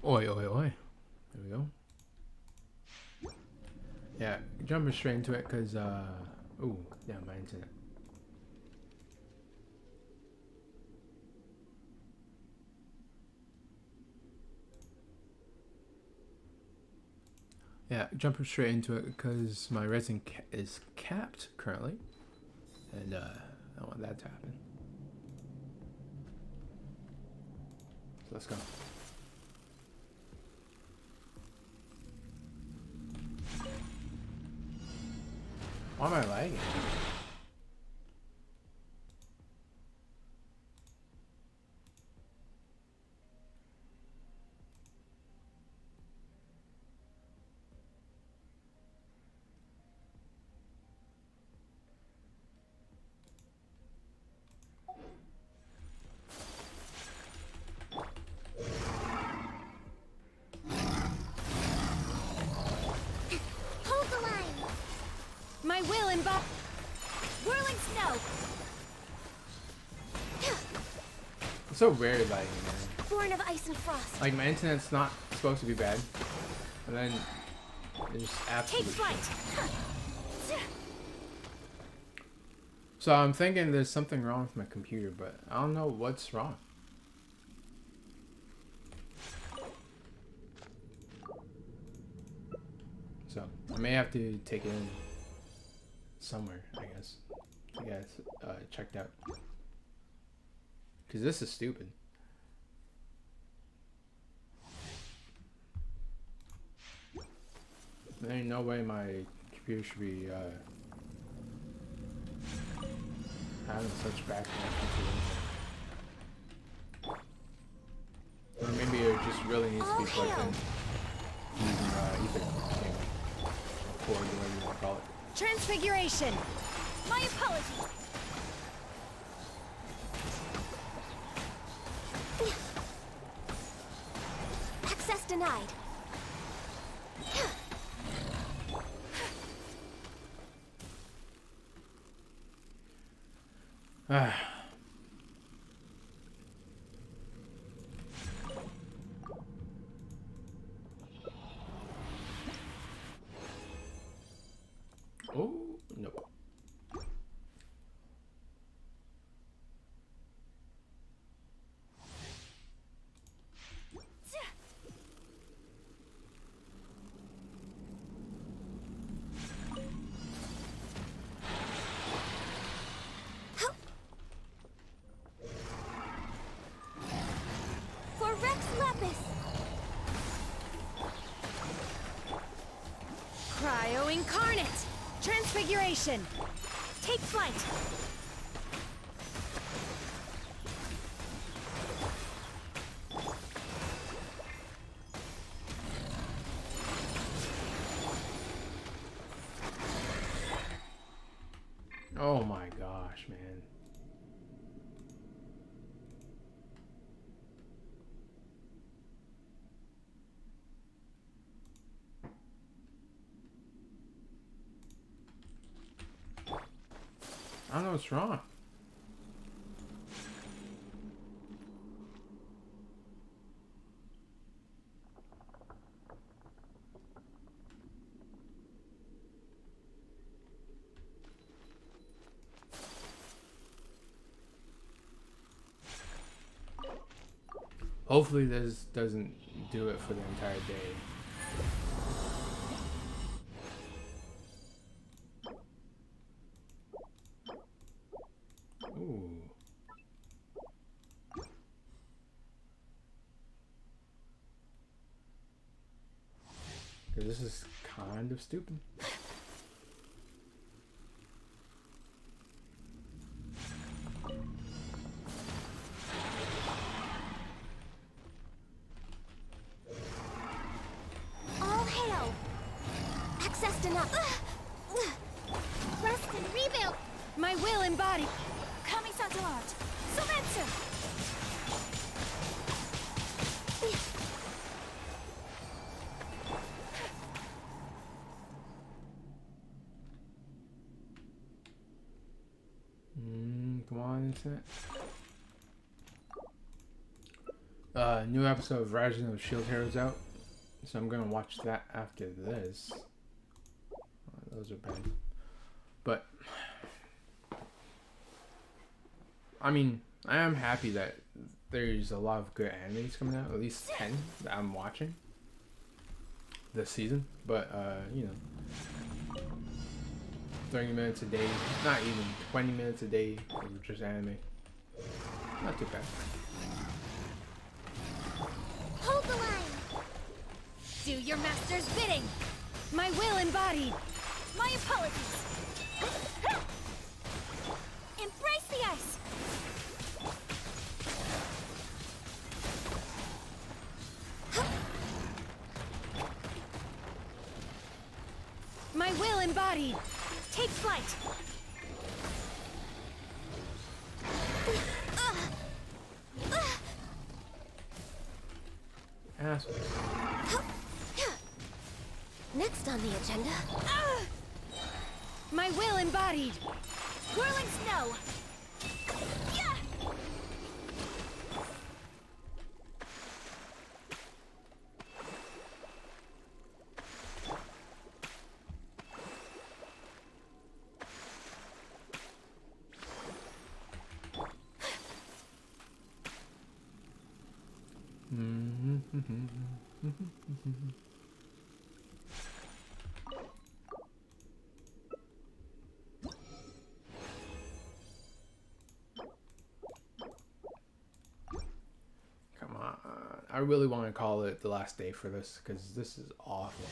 Oi, oi, oi. There we go. Yeah, jumping straight into it because, ooh, yeah, my internet. Yeah, jumping straight into it because my resin is capped currently, and I don't want that to happen. So let's go. Why am I lagging? Hold the line. My will embody whirling snow. It's so rare lagging, man. Born of ice and frost. Like, my internet's not supposed to be bad, and then it just absolutely. Take flight. So I'm thinking there's something wrong with my computer, but I don't know what's wrong. So I may have to take it in somewhere, I guess, to get it checked out. Because this is stupid. There ain't no way my computer should be having such bad connection to it. Or maybe it just really needs to be plugged in using Ethernet cable. Or cord, whatever you want to call it. Transfiguration. My apologies. Access denied. Ah. Oh, no. For Rex Lapis. Cryo Incarnate. Transfiguration. Take flight. Oh my gosh, man. I don't know what's wrong. Hopefully this doesn't do it for the entire day. Ooh. This is kind of stupid. All hail. Access denied. Rest and rebuild. My will embodied. Coming Art. Surrender. Come on, internet. New episode of Rising of the Shield Heroes out, so I'm gonna watch that after this. Those are bad, but I mean, I am happy that there's a lot of good animes coming out, at least 10 that I'm watching this season. But you know, 30 minutes a day, not even 20 minutes a day of just anime, not too bad. Hold the line! Do your master's bidding! My will embodied! My apologies! Embrace the ice! My will embodied! Take flight! Asshole. Next on the agenda... My will embodied! Whirling snow! Come on, I really want to call it the last day for this because this is awful.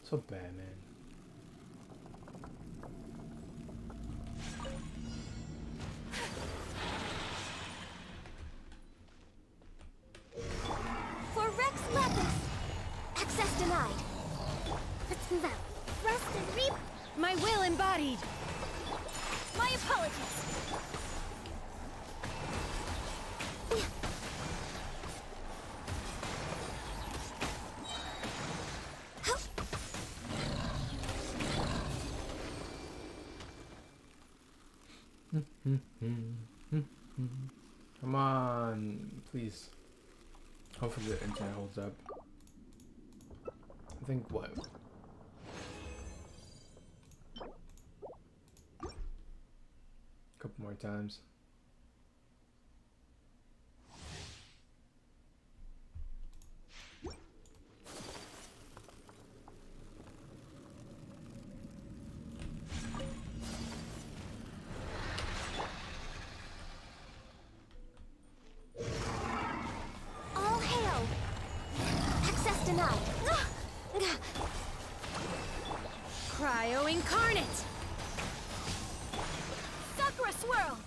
So bad, man. For Rex Lapis! Access denied! Rest and reap! My will embodied! My apologies! Come on, please. Hopefully the internet holds up. I think what? Couple more times. Cryo incarnate! Sakura swirl!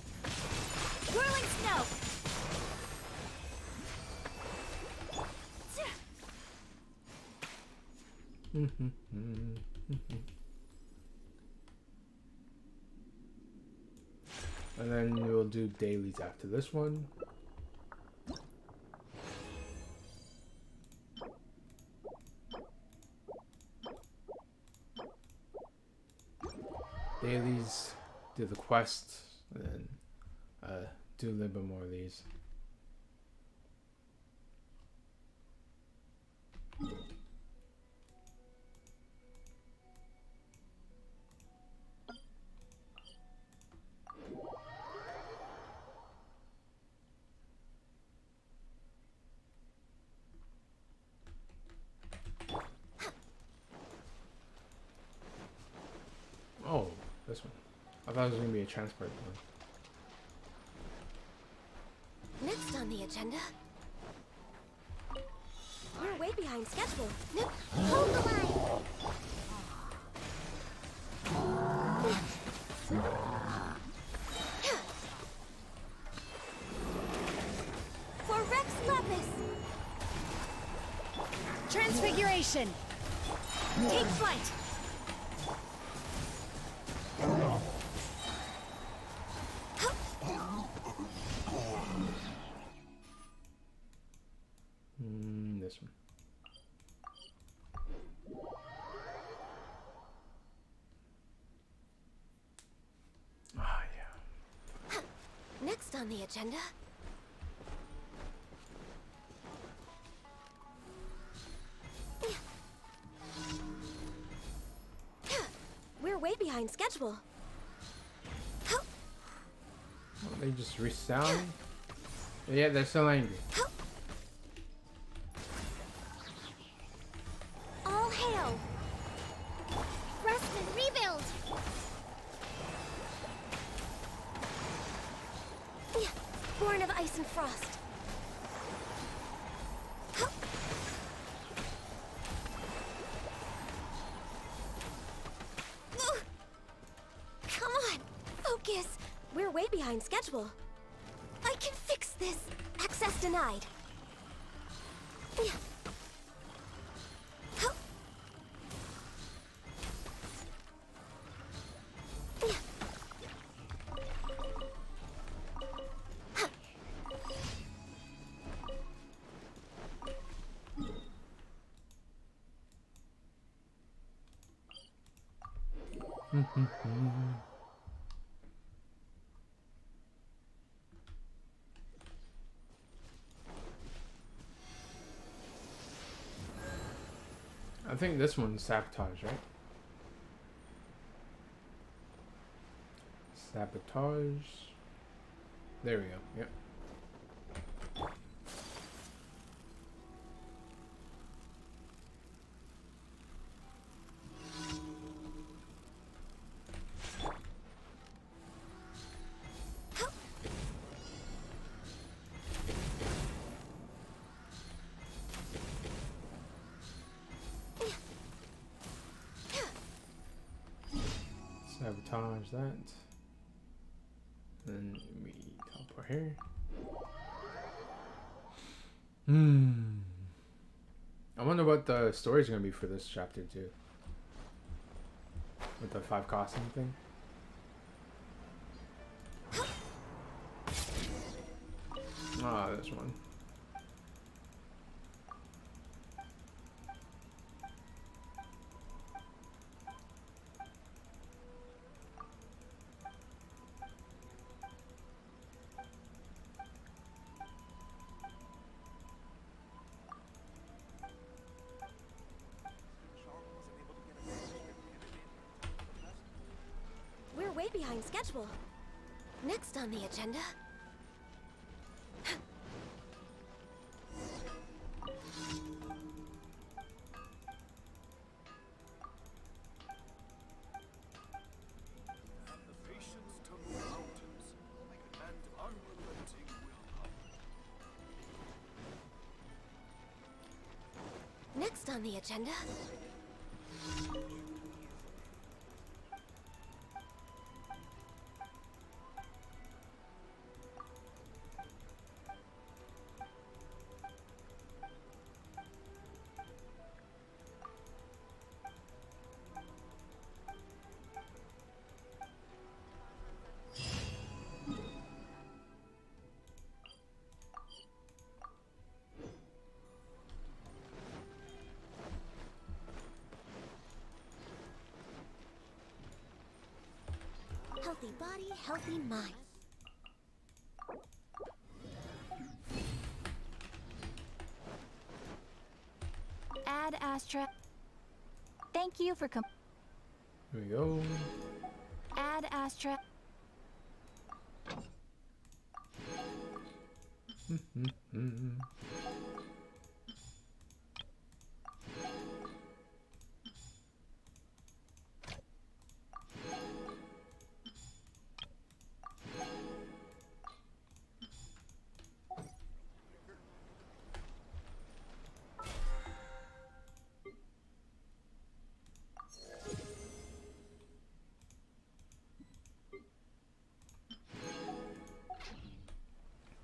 Whirling snow! And then we'll do dailies after this one. Dailies, do the quest, and then do a little bit more of these. Oh, this one. I thought it was going to be a transport one. Next on the agenda... We're way behind schedule. Hold the line! For Rex Lapis! Transfiguration! Take flight! This one. Ah, yeah. Next on the agenda... behind schedule. Oh, they just resound. Yeah, they're still angry. All hail! Rest and rebuild! Born of ice and frost. Come on, focus. We're way behind schedule. I can fix this. Access denied. I think this one's sabotage, right? Sabotage. There we go. Yep. Sabotage that. Then we teleport here. I wonder what the story's gonna be for this chapter too. With the 5 Kasen thing. Ah, this one. We're way behind schedule. Next on the agenda. Next on the agenda. Healthy body, healthy mind. Add Astra. Thank you for Here we go. Add Astra.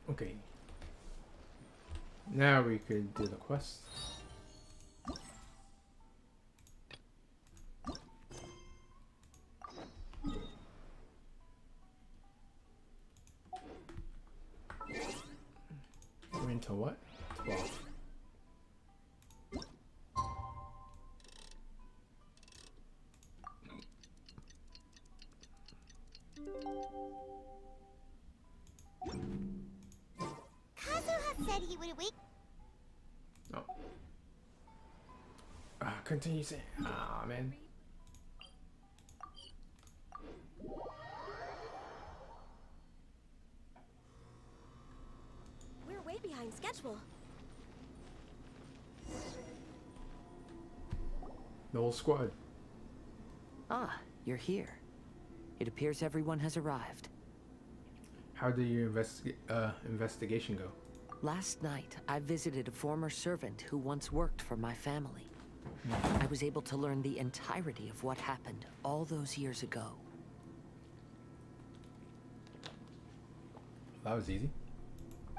Okay. Now we could do the quest. We're into what? 12. Said he would awake. Oh. Continue saying. Ah, man. behind schedule. The whole squad. Ah, you're here. It appears everyone has arrived. How did your investigation go? Last night, I visited a former servant who once worked for my family. I was able to learn the entirety of what happened all those years ago. That was easy.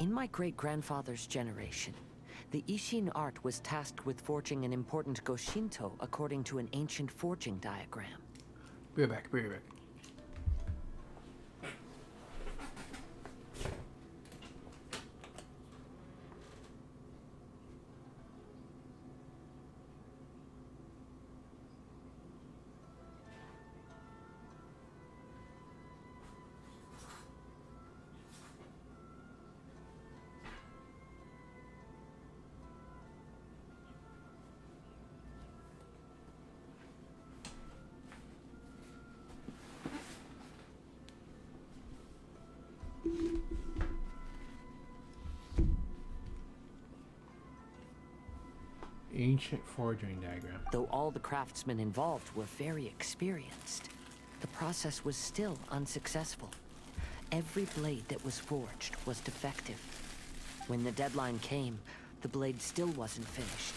In my great-grandfather's generation, the Ishin art was tasked with forging an important Goshinto according to an ancient forging diagram. Be right back, be right back. Ancient forging diagram. Though all the craftsmen involved were very experienced, the process was still unsuccessful. Every blade that was forged was defective. When the deadline came, the blade still wasn't finished,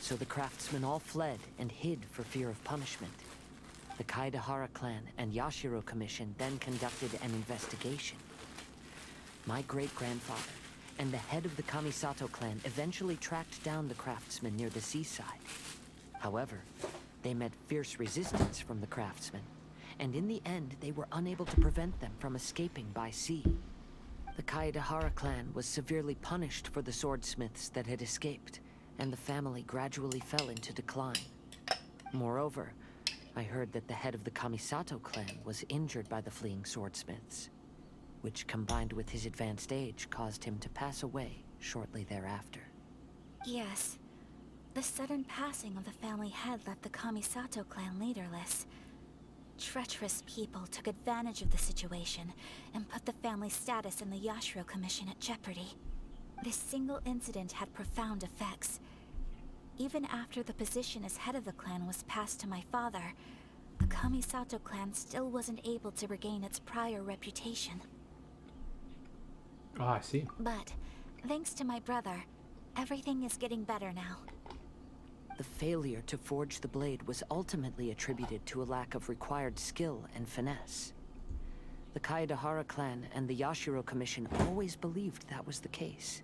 so the craftsmen all fled and hid for fear of punishment. The Kaidahara clan and Yashiro Commission then conducted an investigation. My great-grandfather and the head of the Kamisato clan eventually tracked down the craftsmen near the seaside. However, they met fierce resistance from the craftsmen, and in the end they were unable to prevent them from escaping by sea. The Kaidahara clan was severely punished for the swordsmiths that had escaped, and the family gradually fell into decline. Moreover, I heard that the head of the Kamisato clan was injured by the fleeing swordsmiths, which combined with his advanced age caused him to pass away shortly thereafter. Yes. The sudden passing of the family head left the Kamisato clan leaderless. Treacherous people took advantage of the situation and put the family's status in the Yashiro Commission at jeopardy. This single incident had profound effects. Even after the position as head of the clan was passed to my father, the Kamisato clan still wasn't able to regain its prior reputation. Oh, I see. But, thanks to my brother, everything is getting better now. The failure to forge the blade was ultimately attributed to a lack of required skill and finesse. The Kaidahara clan and the Yashiro Commission always believed that was the case.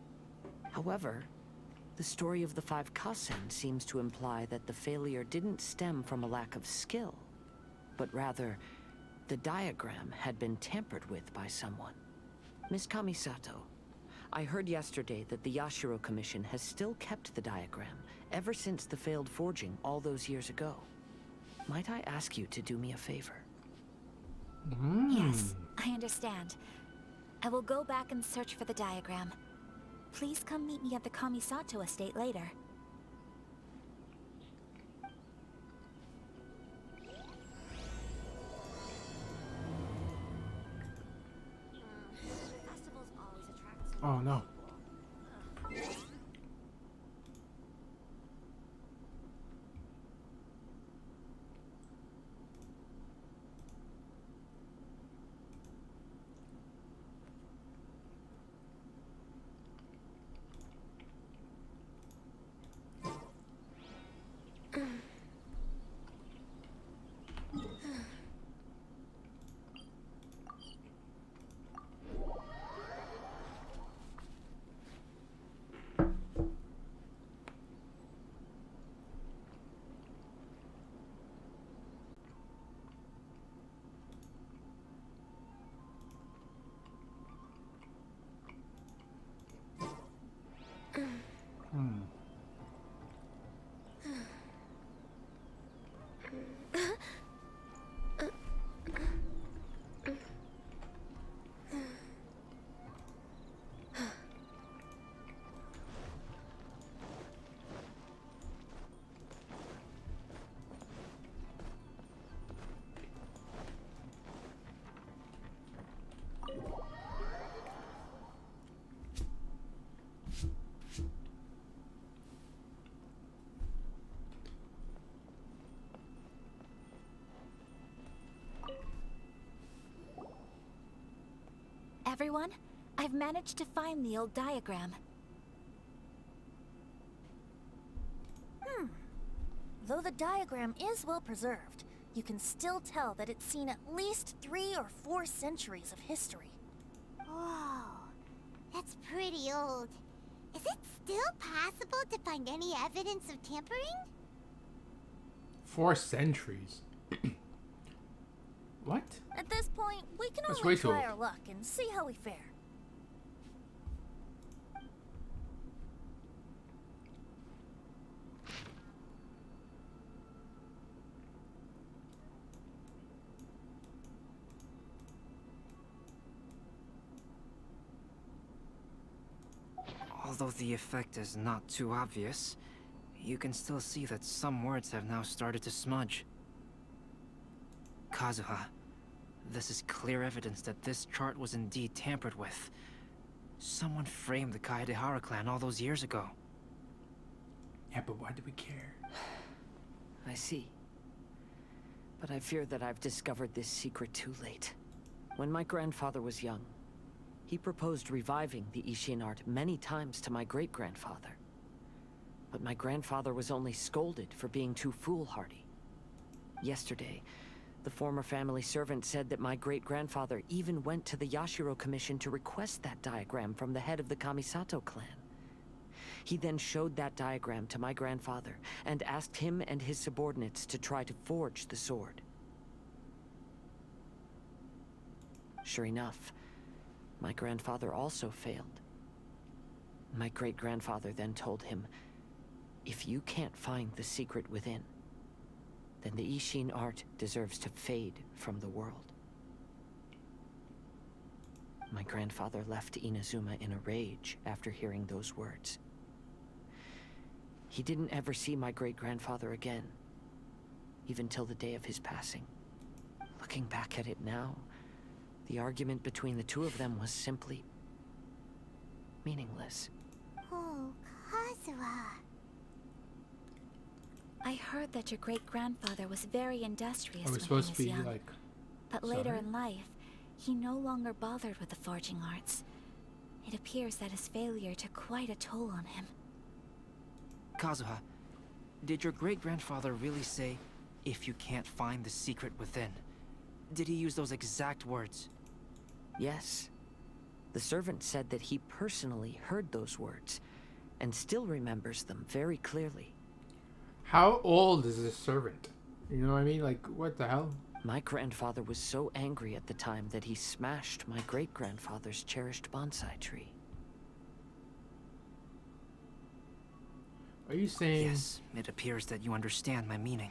However, the story of the 5 Kasen seems to imply that the failure didn't stem from a lack of skill, but rather, the diagram had been tampered with by someone. Miss Kamisato, I heard yesterday that the Yashiro Commission has still kept the diagram ever since the failed forging all those years ago. Might I ask you to do me a favor? Yes, I understand. I will go back and search for the diagram. Please come meet me at the Kamisato estate later. Oh no. I've managed to find the old diagram. Though the diagram is well preserved, you can still tell that it's seen at least 3 or 4 centuries of history. Whoa, that's pretty old. Is it still possible to find any evidence of tampering? 4 centuries. What? At this point, we can That's only way too try old. our luck and see how we fare. Although the effect is not too obvious, you can still see that some words have now started to smudge. Kazuha, this is clear evidence that this chart was indeed tampered with. Someone framed the Kaedehara clan all those years ago. Yeah, but why do we care? I see. But I fear that I've discovered this secret too late. When my grandfather was young, he proposed reviving the Ishin art many times to my great-grandfather. But my grandfather was only scolded for being too foolhardy. Yesterday, the former family servant said that my great-grandfather even went to the Yashiro Commission to request that diagram from the head of the Kamisato clan. He then showed that diagram to my grandfather and asked him and his subordinates to try to forge the sword. Sure enough, my grandfather also failed. My great-grandfather then told him, if you can't find the secret within, then the Ishin art deserves to fade from the world. My grandfather left Inazuma in a rage after hearing those words. He didn't ever see my great-grandfather again, even till the day of his passing. Looking back at it now, the argument between the two of them was simply meaningless. Oh, Kazuha. I heard that your great-grandfather was very industrious Are we when he supposed was to be young. like... But later sorry? in life, he no longer bothered with the forging arts. It appears that his failure took quite a toll on him. Kazuha, did your great-grandfather really say, if you can't find the secret within? Did he use those exact words? Yes. The servant said that he personally heard those words, and still remembers them very clearly. How old is this servant? You know what I mean? Like, what the hell? My grandfather was so angry at the time that he smashed my great-grandfather's cherished bonsai tree. Are you saying... Yes, it appears that you understand my meaning.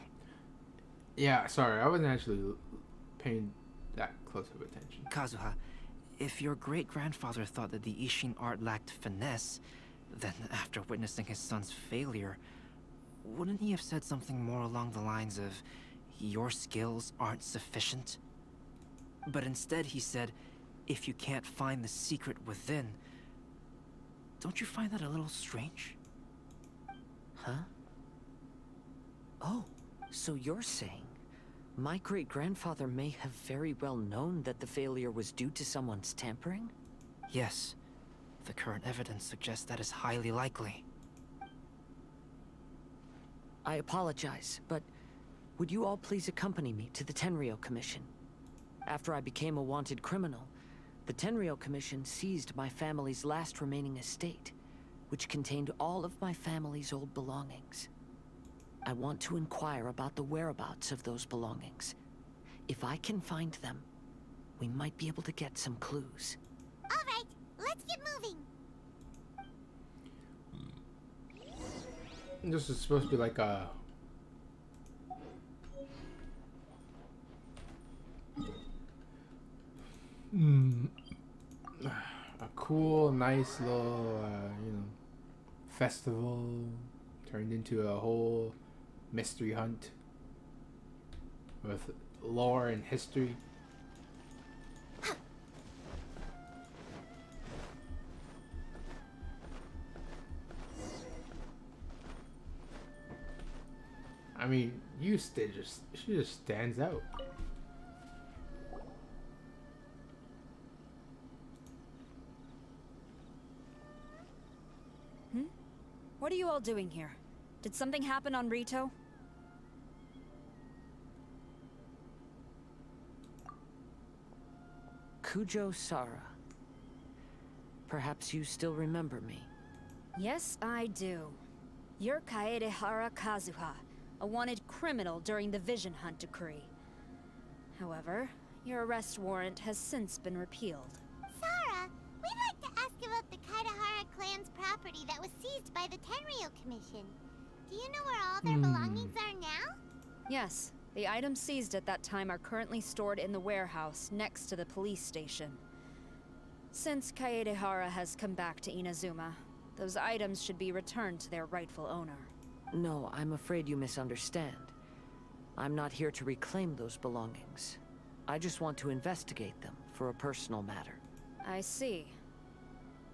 Yeah, sorry, I wasn't actually paying that close of attention. Kazuha, if your great-grandfather thought that the Ishin art lacked finesse, then after witnessing his son's failure, wouldn't he have said something more along the lines of, your skills aren't sufficient? But instead he said, if you can't find the secret within. Don't you find that a little strange? Huh? Oh, so you're saying my great-grandfather may have very well known that the failure was due to someone's tampering? Yes. The current evidence suggests that is highly likely. I apologize, but would you all please accompany me to the Tenryou Commission? After I became a wanted criminal, the Tenryou Commission seized my family's last remaining estate, which contained all of my family's old belongings. I want to inquire about the whereabouts of those belongings. If I can find them, we might be able to get some clues. All right, let's get moving. This is supposed to be like a... a cool, nice little, you know, festival turned into a whole mystery hunt with lore and history. I mean, she just stands out. What are you all doing here? Did something happen on Rito? Kujo Sara. Perhaps you still remember me. Yes, I do. You're Kaedehara Kazuha, a wanted criminal during the Vision Hunt decree. However, your arrest warrant has since been repealed. Sara, we'd like to ask about the Kaedehara clan's property that was seized by the Tenryou Commission. Do you know where all their belongings are now? Yes, the items seized at that time are currently stored in the warehouse next to the police station. Since Kaedehara has come back to Inazuma, those items should be returned to their rightful owner. No, I'm afraid you misunderstand. I'm not here to reclaim those belongings. I just want to investigate them for a personal matter. I see.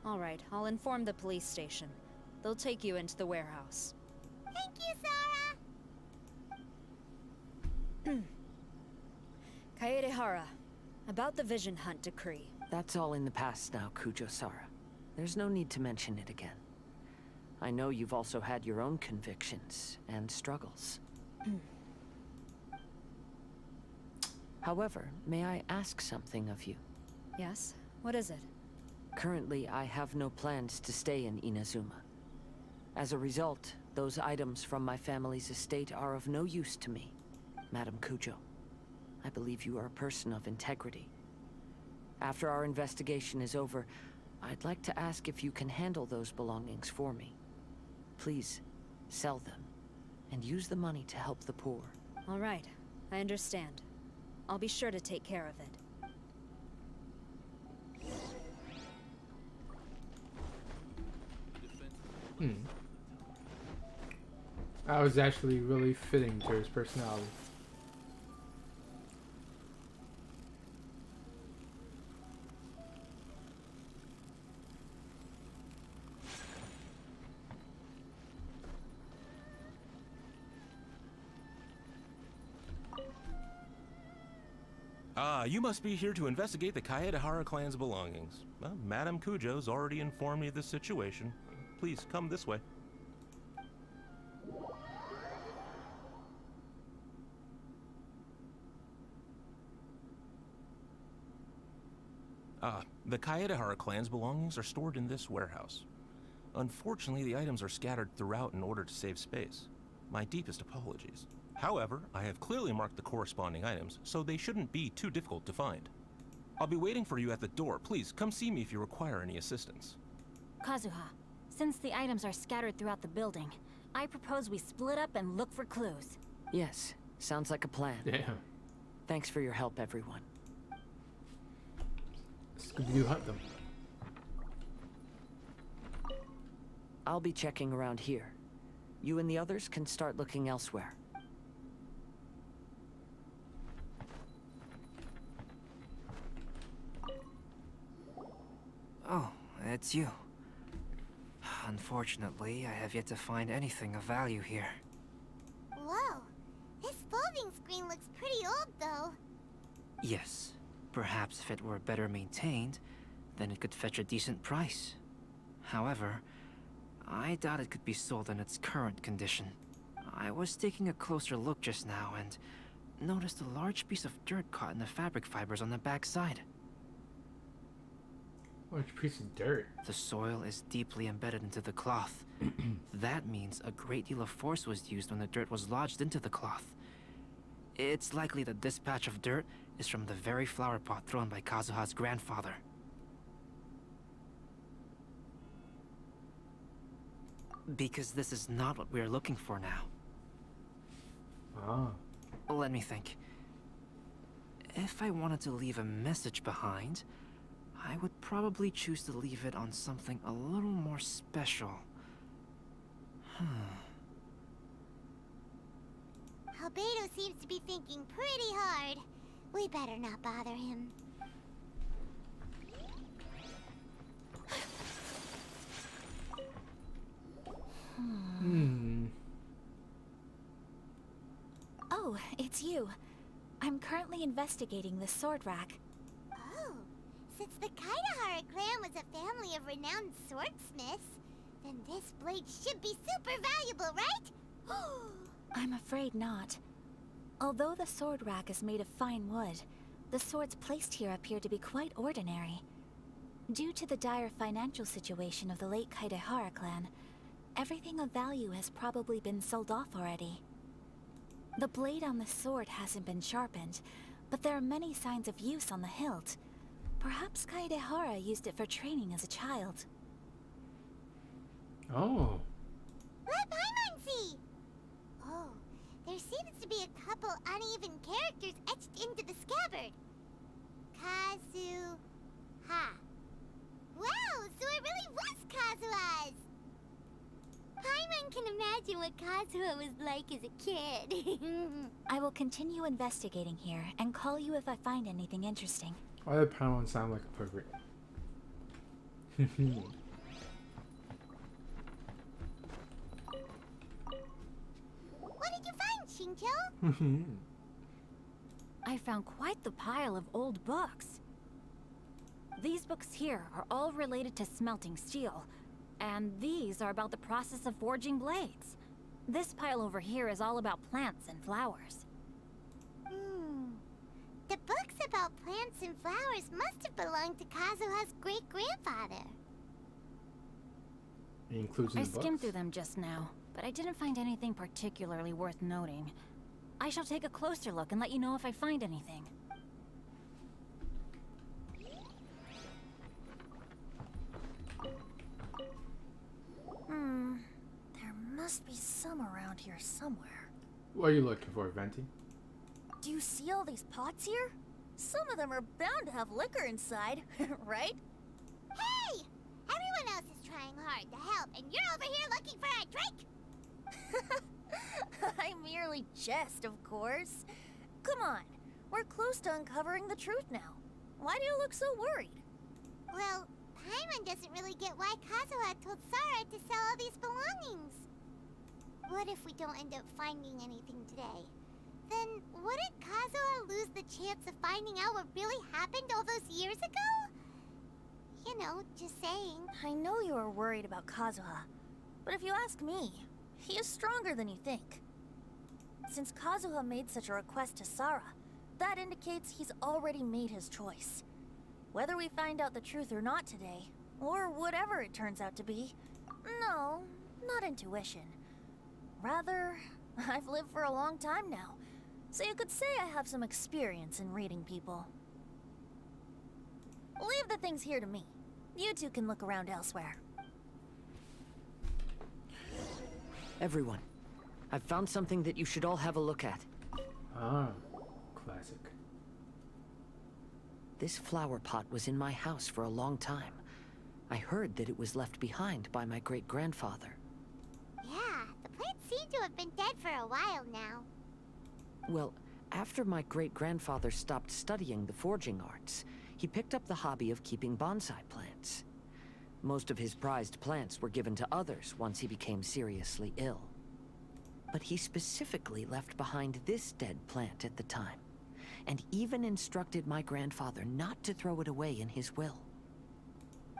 All right, I'll inform the police station. They'll take you into the warehouse. Thank you, Sara! Kaedehara, about the Vision Hunt decree. That's all in the past now, Kujo Sara. There's no need to mention it again. I know you've also had your own convictions and struggles. However, may I ask something of you? Yes? What is it? Currently, I have no plans to stay in Inazuma. As a result, those items from my family's estate are of no use to me. Madam Kujo, I believe you are a person of integrity. After our investigation is over, I'd like to ask if you can handle those belongings for me. Please, sell them, and use the money to help the poor. All right, I understand. I'll be sure to take care of it. That was actually really fitting to his personality. You must be here to investigate the Kaedehara clan's belongings. Well, Madame Kujo's already informed me of the situation. Please, come this way. The Kaedehara clan's belongings are stored in this warehouse. Unfortunately, the items are scattered throughout in order to save space. My deepest apologies. However, I have clearly marked the corresponding items, so they shouldn't be too difficult to find. I'll be waiting for you at the door. Please, come see me if you require any assistance. Kazuha, since the items are scattered throughout the building, I propose we split up and look for clues. Yes, sounds like a plan. Damn. Thanks for your help, everyone. Scooby-Doo hunt them. I'll be checking around here. You and the others can start looking elsewhere. Oh, it's you. Unfortunately, I have yet to find anything of value here. Whoa, this folding screen looks pretty old, though. Yes, perhaps if it were better maintained, then it could fetch a decent price. However, I doubt it could be sold in its current condition. I was taking a closer look just now and noticed a large piece of dirt caught in the fabric fibers on the back side. Large piece of dirt. The soil is deeply embedded into the cloth. That means a great deal of force was used when the dirt was lodged into the cloth. It's likely that this patch of dirt is from the very flower pot thrown by Kazuha's grandfather. Because this is not what we are looking for now. Ah. Let me think. If I wanted to leave a message behind, I would probably choose to leave it on something a little more special. Albedo seems to be thinking pretty hard. We better not bother him. Oh, it's you. I'm currently investigating the sword rack. Oh, since the Kaedehara clan was a family of renowned swordsmiths, Then this blade should be super valuable, right? I'm afraid not. Although the sword rack is made of fine wood, the swords placed here appear to be quite ordinary. Due to the dire financial situation of the late Kaedehara clan, everything of value has probably been sold off already. The blade on the sword hasn't been sharpened, but there are many signs of use on the hilt. Perhaps Kaedehara used it for training as a child. Oh. Let Paimon see! Oh, there seems to be a couple uneven characters etched into the scabbard. Kazuha. Wow, so it really was Kazuha's! Paimon can imagine what Kazuha was like as a kid. I will continue investigating here and call you if I find anything interesting. Why did Paimon sound like a pervert? What did you find, Shincho? I found quite the pile of old books. These books here are all related to smelting steel, and these are about the process of forging blades. This pile over here is all about plants and flowers. The books about plants and flowers must have belonged to Kazuha's great-grandfather. It includes in I the skimmed books? through them just now, but I didn't find anything particularly worth noting. I shall take a closer look and let you know if I find anything. There must be some around here somewhere. What are you looking for, Venti? Do you see all these pots here? Some of them are bound to have liquor inside, right? Hey! Everyone else is trying hard to help, and you're over here looking for a drink! I merely jest, of course. Come on, we're close to uncovering the truth now. Why do you look so worried? Well, Paimon doesn't really get why Kazuha told Sara to sell all these belongings. What if we don't end up finding anything today? Then wouldn't Kazuha lose the chance of finding out what really happened all those years ago? You know, just saying. I know you are worried about Kazuha, but if you ask me, he is stronger than you think. Since Kazuha made such a request to Sara, that indicates he's already made his choice. Whether we find out the truth or not today, or whatever it turns out to be, no, not intuition. Rather, I've lived for a long time now, so you could say I have some experience in reading people. Leave the things here to me. You two can look around elsewhere. Everyone, I've found something that you should all have a look at. Ah, classic. This flower pot was in my house for a long time. I heard that it was left behind by my great-grandfather. Yeah, the plants seem to have been dead for a while now. Well, after my great-grandfather stopped studying the forging arts, he picked up the hobby of keeping bonsai plants. Most of his prized plants were given to others once he became seriously ill. But he specifically left behind this dead plant at the time, and even instructed my grandfather not to throw it away in his will.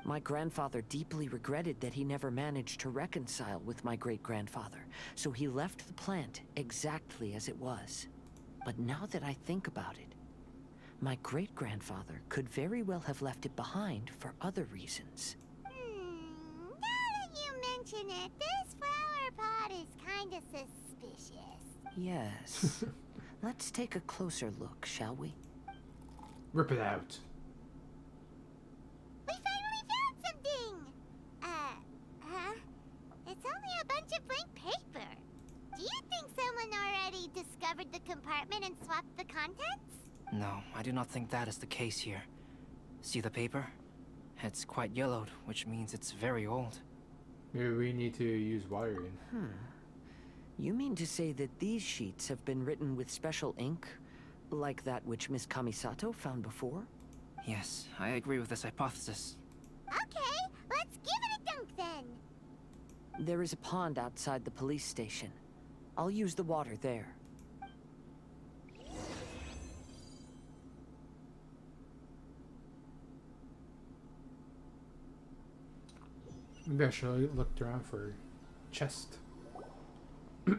My grandfather deeply regretted that he never managed to reconcile with my great-grandfather, so he left the plant exactly as it was. But now that I think about it, my great-grandfather could very well have left it behind for other reasons. Now that you mention it, this flower pot is kinda suspicious. Yes. Let's take a closer look, shall we? Rip it out. We finally found something! It's only a bunch of blank paper. Do you think someone already discovered the compartment and swapped the contents? No, I do not think that is the case here. See the paper? It's quite yellowed, which means it's very old. Maybe we need to use water again. You mean to say that these sheets have been written with special ink, like that which Miss Kamisato found before? Yes, I agree with this hypothesis. Okay, let's give it a dunk then. There is a pond outside the police station. I'll use the water there. Maybe I should have looked around for chest. Well,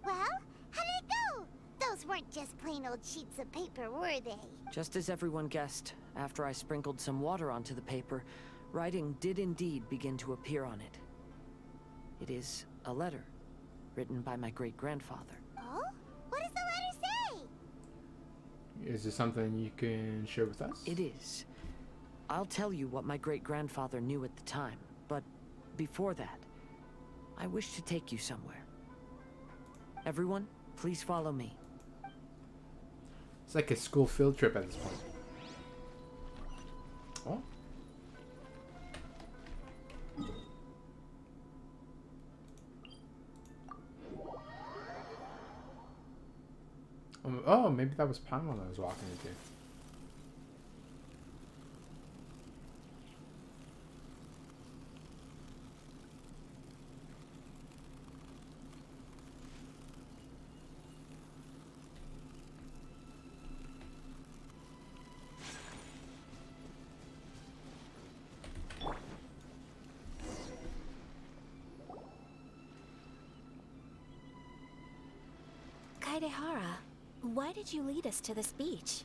how did it go? Those weren't just plain old sheets of paper, were they? Just as everyone guessed, after I sprinkled some water onto the paper, writing did indeed begin to appear on it. It is a letter, written by my great-grandfather. Oh? What does the letter say? Is this something you can share with us? It is. I'll tell you what my great-grandfather knew at the time, but before that, I wish to take you somewhere. Everyone, please follow me. It's like a school field trip at this point. Oh. Oh, maybe that was Paimon I was walking into. Kaedehara, why did you lead us to this beach?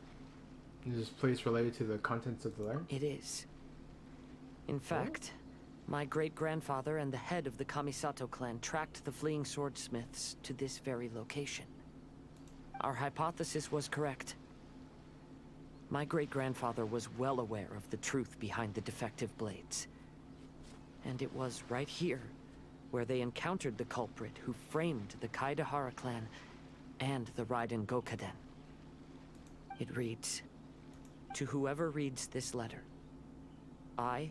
Is this place related to the contents of the letter? It is. In fact, my great-grandfather and the head of the Kamisato clan tracked the fleeing swordsmiths to this very location. Our hypothesis was correct. My great-grandfather was well aware of the truth behind the defective blades. And it was right here where they encountered the culprit who framed the Kaedehara clan and the Raiden Gokaden. It reads, "To whoever reads this letter, I,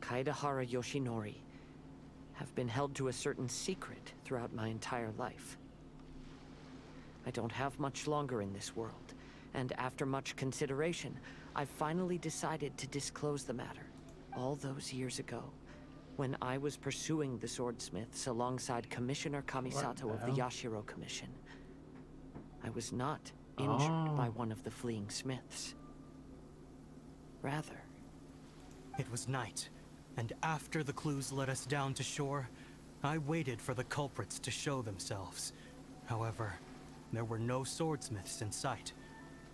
Kaedehara Yoshinori, have been held to a certain secret throughout my entire life. I don't have much longer in this world, and after much consideration, I finally decided to disclose the matter. All those years ago, when I was pursuing the swordsmiths alongside Commissioner Kamisato of the Yashiro Commission, I was not injured by one of the fleeing smiths. Rather, it was night, and after the clues led us down to shore, I waited for the culprits to show themselves. However, there were no swordsmiths in sight,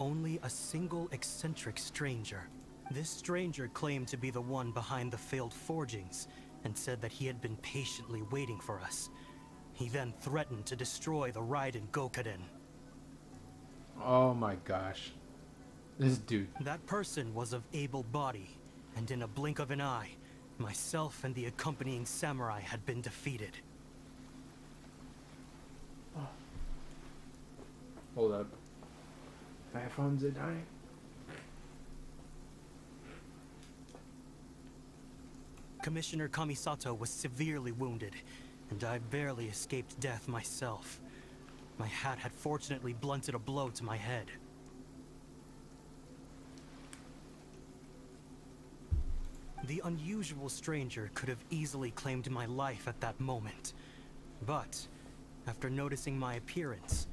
only a single eccentric stranger. This stranger claimed to be the one behind the failed forgings, and said that he had been patiently waiting for us. He then threatened to destroy the Raiden Gokaden. Oh my gosh. This dude. That person was of able body, and in a blink of an eye, myself and the accompanying samurai had been defeated. Hold up. My phones are dying. Commissioner Kamisato was severely wounded, and I barely escaped death myself. My hat had fortunately blunted a blow to my head. The unusual stranger could have easily claimed my life at that moment. But, after noticing my appearance,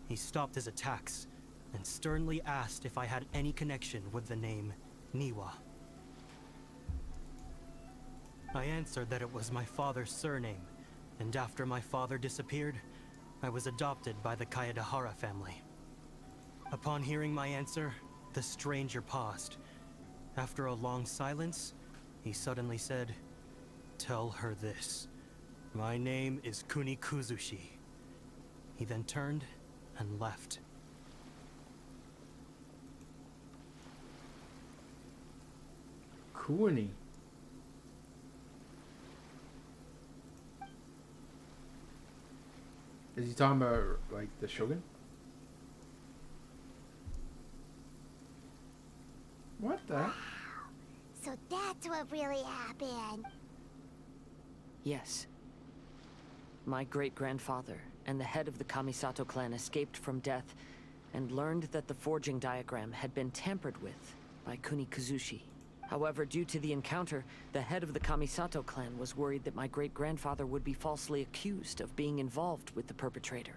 he stopped his attacks and sternly asked if I had any connection with the name Niwa. I answered that it was my father's surname, and after my father disappeared, I was adopted by the Kaedehara family. Upon hearing my answer, the stranger paused. After a long silence, he suddenly said, "Tell her this. My name is Kuni Kuzushi." He then turned and left. Kuni. Is he talking about, like, the Shogun? What the? So that's what really happened. yes. My great-grandfather and the head of the Kamisato clan escaped from death and learned that the forging diagram had been tampered with by Kuni Kuzushi. However, due to the encounter, the head of the Kamisato clan was worried that my great-grandfather would be falsely accused of being involved with the perpetrator.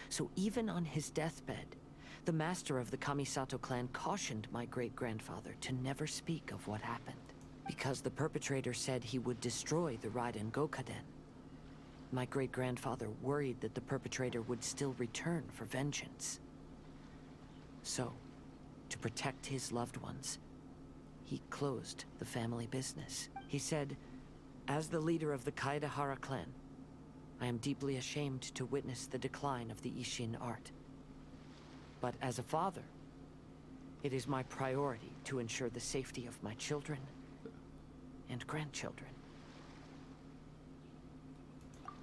So even on his deathbed, the master of the Kamisato clan cautioned my great-grandfather to never speak of what happened. Because the perpetrator said he would destroy the Raiden Gokaden. My great-grandfather worried that the perpetrator would still return for vengeance. So, to protect his loved ones, he closed the family business. He said, "As the leader of the Kaedehara clan, I am deeply ashamed to witness the decline of the Ishin art. But as a father, it is my priority to ensure the safety of my children and grandchildren."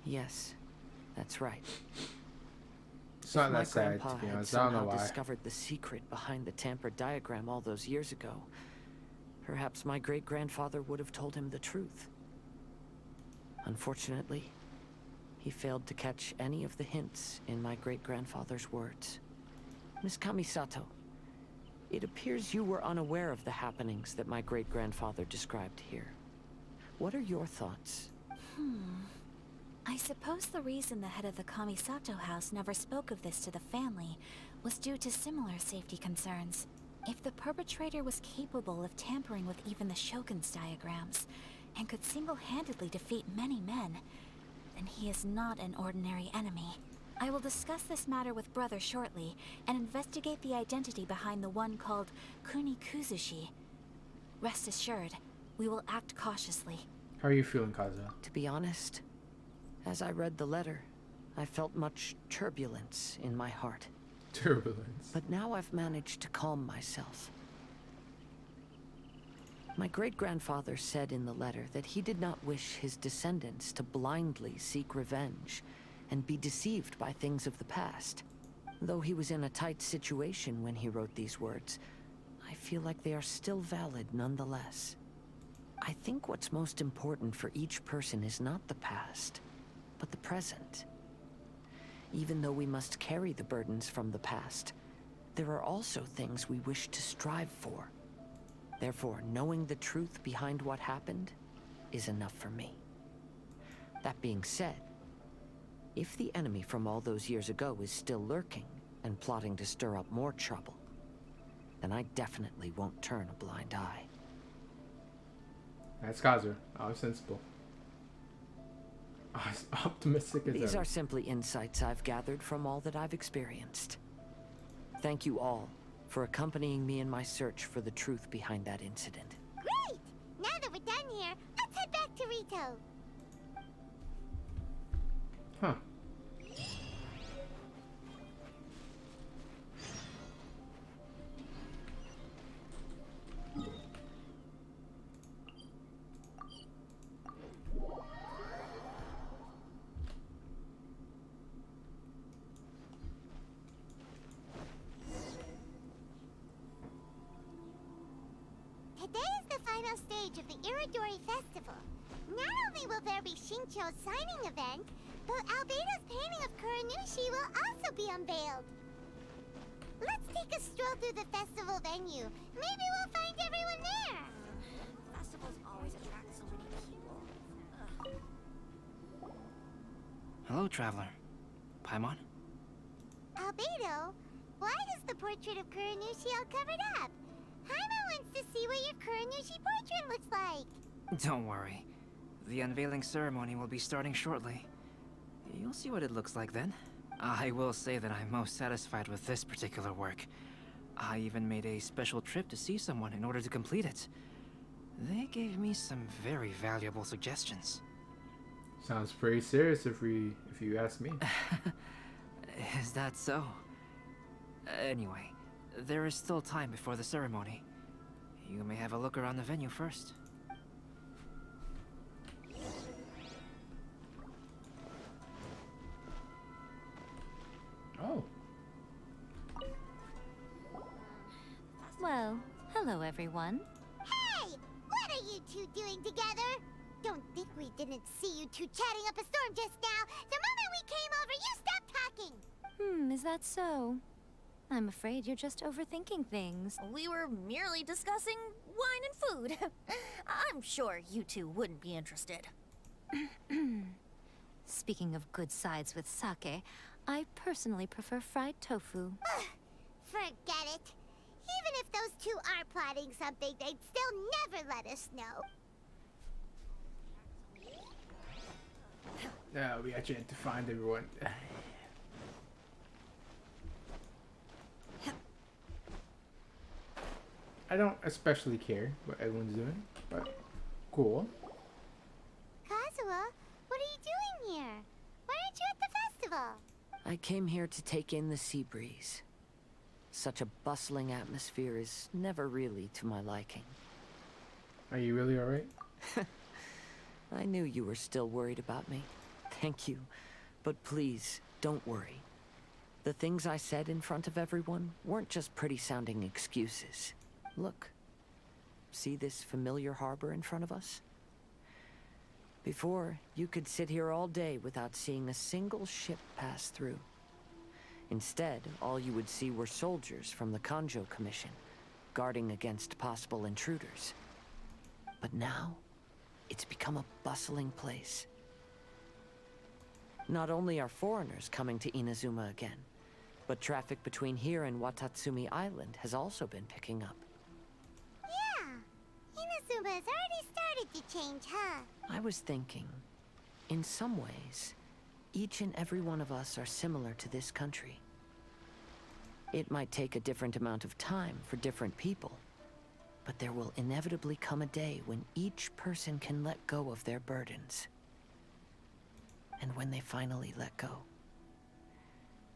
Yes, that's right. It's not If my that sad, grandpa to be had honest. I don't know somehow why. discovered the secret behind the tampered diagram all those years ago, perhaps my great-grandfather would have told him the truth. Unfortunately, he failed to catch any of the hints in my great-grandfather's words. Miss Kamisato, it appears you were unaware of the happenings that my great-grandfather described here. What are your thoughts? I suppose the reason the head of the Kamisato house never spoke of this to the family was due to similar safety concerns. If the perpetrator was capable of tampering with even the Shogun's diagrams, and could single-handedly defeat many men, then he is not an ordinary enemy. I will discuss this matter with Brother shortly, and investigate the identity behind the one called Kuni Kuzushi. Rest assured, we will act cautiously. How are you feeling, Kazuha? To be honest, as I read the letter, I felt much turbulence in my heart. Turbulence. But now I've managed to calm myself. My great-grandfather said in the letter that he did not wish his descendants to blindly seek revenge and be deceived by things of the past. Though he was in a tight situation when he wrote these words, I feel like they are still valid nonetheless. I think what's most important for each person is not the past, but the present. Even though we must carry the burdens from the past, there are also things we wish to strive for. Therefore, knowing the truth behind what happened is enough for me. That being said, if the enemy from all those years ago is still lurking and plotting to stir up more trouble, then I definitely won't turn a blind eye. That's Kazuha. I was sensible. I was optimistic as These ever. are simply insights I've gathered from all that I've experienced. Thank you all for accompanying me in my search for the truth behind that incident. Great! Now that we're done here, let's head back to Rito. Huh. Today is the final stage of the Iridori Festival. Not only will there be Shincho's signing event, but Albedo's painting of Kuranushi will also be unveiled. Let's take a stroll through the festival venue. Maybe we'll find everyone there. Festivals always attract so many people. Hello, traveler. Paimon? Albedo, why is the portrait of Kuranushi all covered up? Paimon wants to see what your Kuranushi portrait looks like. Don't worry. The unveiling ceremony will be starting shortly. You'll see what it looks like then. I will say that I'm most satisfied with this particular work. I even made a special trip to see someone in order to complete it. They gave me some very valuable suggestions. Sounds pretty serious if you ask me. Is that so? Anyway, there is still time before the ceremony. You may have a look around the venue first. Oh. Well, hello everyone. Hey! What are you two doing together? Don't think we didn't see you two chatting up a storm just now. The moment we came over, you stopped talking. Is that so? I'm afraid you're just overthinking things. We were merely discussing wine and food. I'm sure you two wouldn't be interested. Speaking of good sides with sake, I personally prefer fried tofu. Forget it. Even if those two are plotting something, they'd still never let us know. Yeah, we actually had to find everyone. I don't especially care what everyone's doing, but cool. Kazuha, what are you doing here? Why aren't you at the festival? I came here to take in the sea breeze. Such a bustling atmosphere is never really to my liking. Are you really alright? I knew you were still worried about me. Thank you. But please, don't worry. The things I said in front of everyone weren't just pretty-sounding excuses. Look. See this familiar harbor in front of us? Before, you could sit here all day without seeing a single ship pass through. Instead, all you would see were soldiers from the Kanjo Commission, guarding against possible intruders. But now, it's become a bustling place. Not only are foreigners coming to Inazuma again, but traffic between here and Watatsumi Island has also been picking up. Yeah, Inazuma has already started to change, huh? I was thinking, in some ways, each and every one of us are similar to this country. It might take a different amount of time for different people, but there will inevitably come a day when each person can let go of their burdens. And when they finally let go,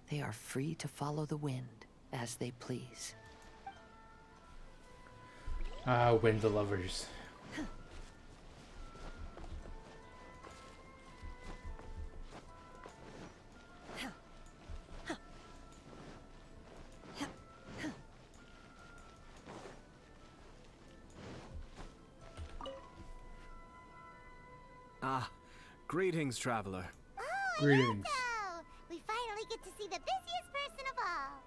they are free to follow the wind as they please. Ah, wind the lovers. Ah, greetings, traveler. Oh, Greetings. Naruto! We finally get to see the busiest person of all.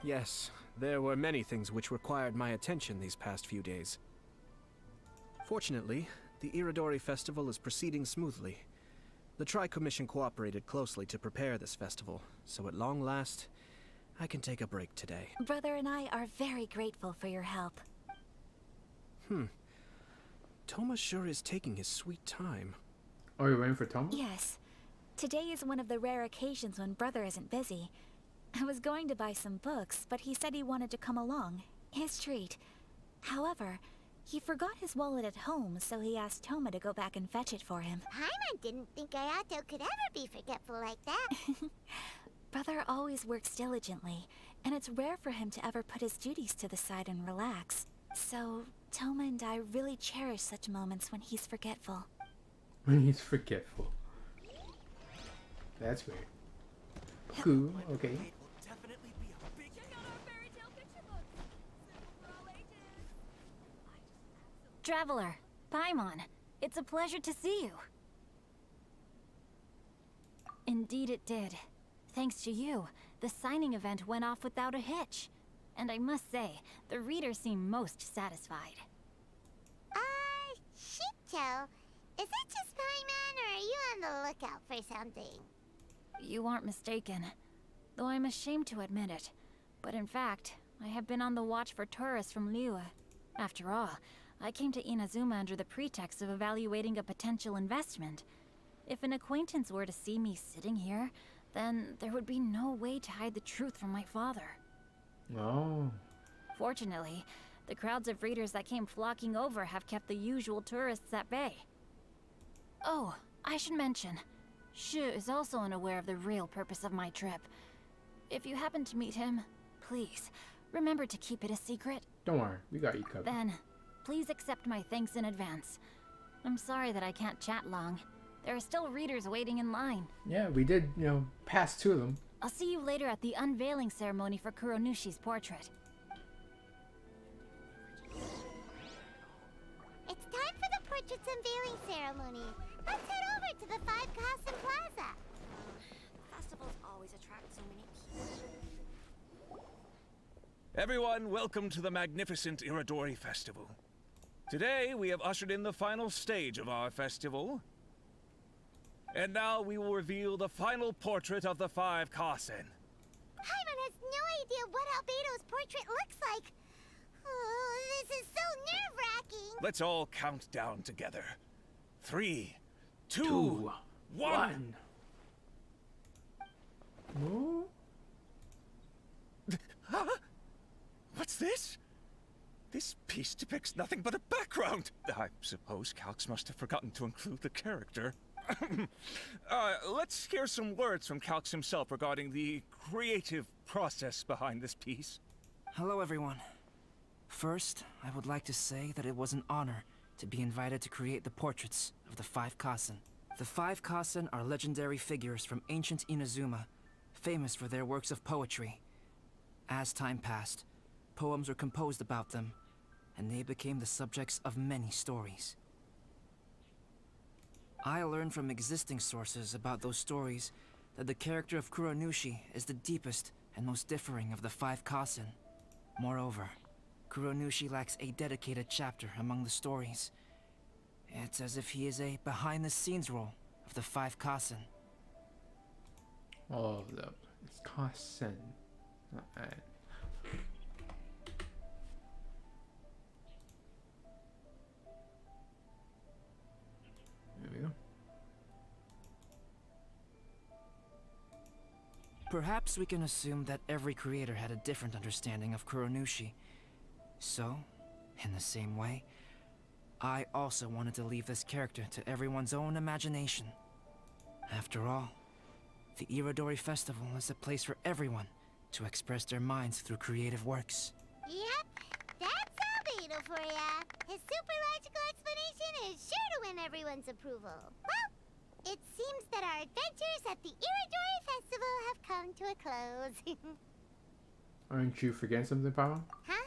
Yes, there were many things which required my attention these past few days. Fortunately, the Iridori Festival is proceeding smoothly. The Tri-Commission cooperated closely to prepare this festival, so at long last, I can take a break today. Brother and I are very grateful for your help. Toma sure is taking his sweet time. Oh, you're waiting for Tom? Yes. Today is one of the rare occasions when Brother isn't busy. I was going to buy some books, but he said he wanted to come along. His treat. However, he forgot his wallet at home, so he asked Toma to go back and fetch it for him. Paimon didn't think Ayato could ever be forgetful like that. Brother always works diligently, and it's rare for him to ever put his duties to the side and relax. So, Toma and I really cherish such moments when he's forgetful. When he's forgetful. That's weird. Cool, okay. Traveler, Paimon, it's a pleasure to see you. Indeed it did. Thanks to you, the signing event went off without a hitch. And I must say, the readers seem most satisfied. Shito, is it just Paimon, or are you on the lookout for something? You aren't mistaken, though I'm ashamed to admit it. But in fact, I have been on the watch for tourists from Liyue. After all, I came to Inazuma under the pretext of evaluating a potential investment. If an acquaintance were to see me sitting here, then there would be no way to hide the truth from my father. Oh. Fortunately, the crowds of readers that came flocking over have kept the usual tourists at bay. Oh, I should mention, Shu is also unaware of the real purpose of my trip. If you happen to meet him, please, remember to keep it a secret. Don't worry, we got you covered. Then, please accept my thanks in advance. I'm sorry that I can't chat long. There are still readers waiting in line. Yeah, we did, pass two of them. I'll see you later at the unveiling ceremony for Kuronushi's portrait. It's time for the portrait's unveiling ceremony. Let's head over to the 5 Kasen Plaza. Festivals always attract so many people. Everyone, welcome to the magnificent Iridori Festival. Today, we have ushered in the final stage of our festival. And now we will reveal the final portrait of the 5 Kasen. Paimon has no idea what Albedo's portrait looks like. Oh, this is so nerve-wracking. Let's all count down together. 3, 2, Two, 1. No? Huh? What's this? This piece depicts nothing but a background. I suppose Calx must have forgotten to include the character. Let's hear some words from Calx himself regarding the creative process behind this piece. Hello, everyone. First, I would like to say that it was an honor to be invited to create the portraits of the 5 Kasen. The 5 Kasen are legendary figures from ancient Inazuma, famous for their works of poetry. As time passed, poems were composed about them, and they became the subjects of many stories. I learned from existing sources about those stories that the character of Kuronushi is the deepest and most differing of the 5 Kasen. Moreover, Kuronushi lacks a dedicated chapter among the stories. It's as if he is a behind-the-scenes role of the 5 Kasen. Oh, it's Kasen. Not bad. There we go. Perhaps we can assume that every creator had a different understanding of Kuronushi. So, in the same way, I also wanted to leave this character to everyone's own imagination. After all, the Irodori Festival is a place for everyone to express their minds through creative works. Yep, that's Albedo for ya. His super logical explanation is sure to win everyone's approval. Well, it seems that our adventures at the Irodori Festival have come to a close. Aren't you forgetting something, Papa? Huh?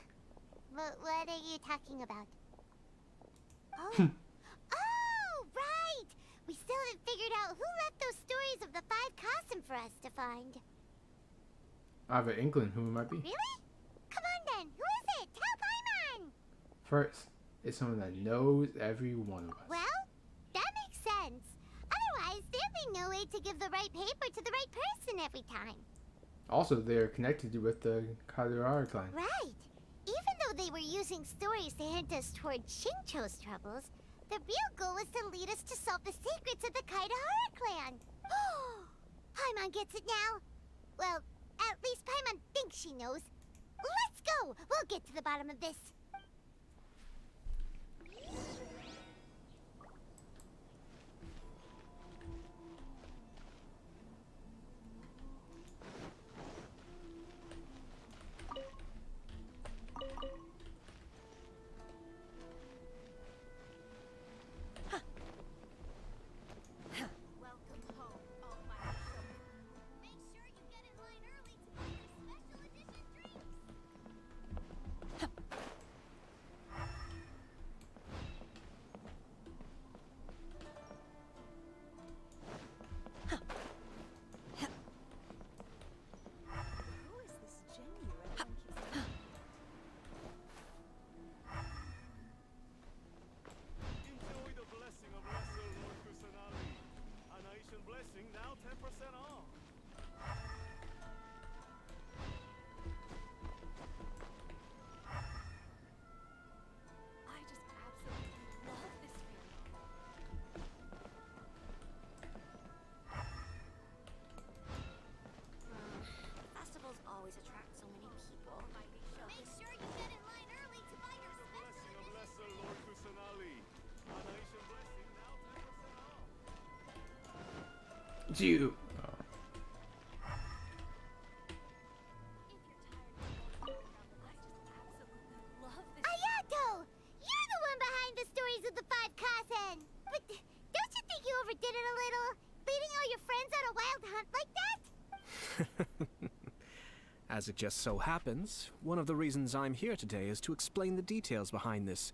What are you talking about? Oh. Oh, right! We still haven't figured out who left those stories of the 5 Kasen for us to find. I have an inkling who it might be. Really? Come on then, who is it? Tell Paimon! First, it's someone that knows every one of us. Well, that makes sense. Otherwise, there'd be no way to give the right paper to the right person every time. Also, they are connected with the Kadoara clan. Right. Even though they were using stories to hint us toward Shincho's troubles, the real goal was to lead us to solve the secrets of the Kaidahara clan. Paimon gets it now. Well, at least Paimon thinks she knows. Let's go! We'll get to the bottom of this. Always attract so many people. Make sure you get in line early to buy your special edition. It's you. Ayato! You're the one behind the stories of the 5 Kasen! But don't you think you overdid it a little? Leading all your friends on a wild hunt like that? As it just so happens, one of the reasons I'm here today is to explain the details behind this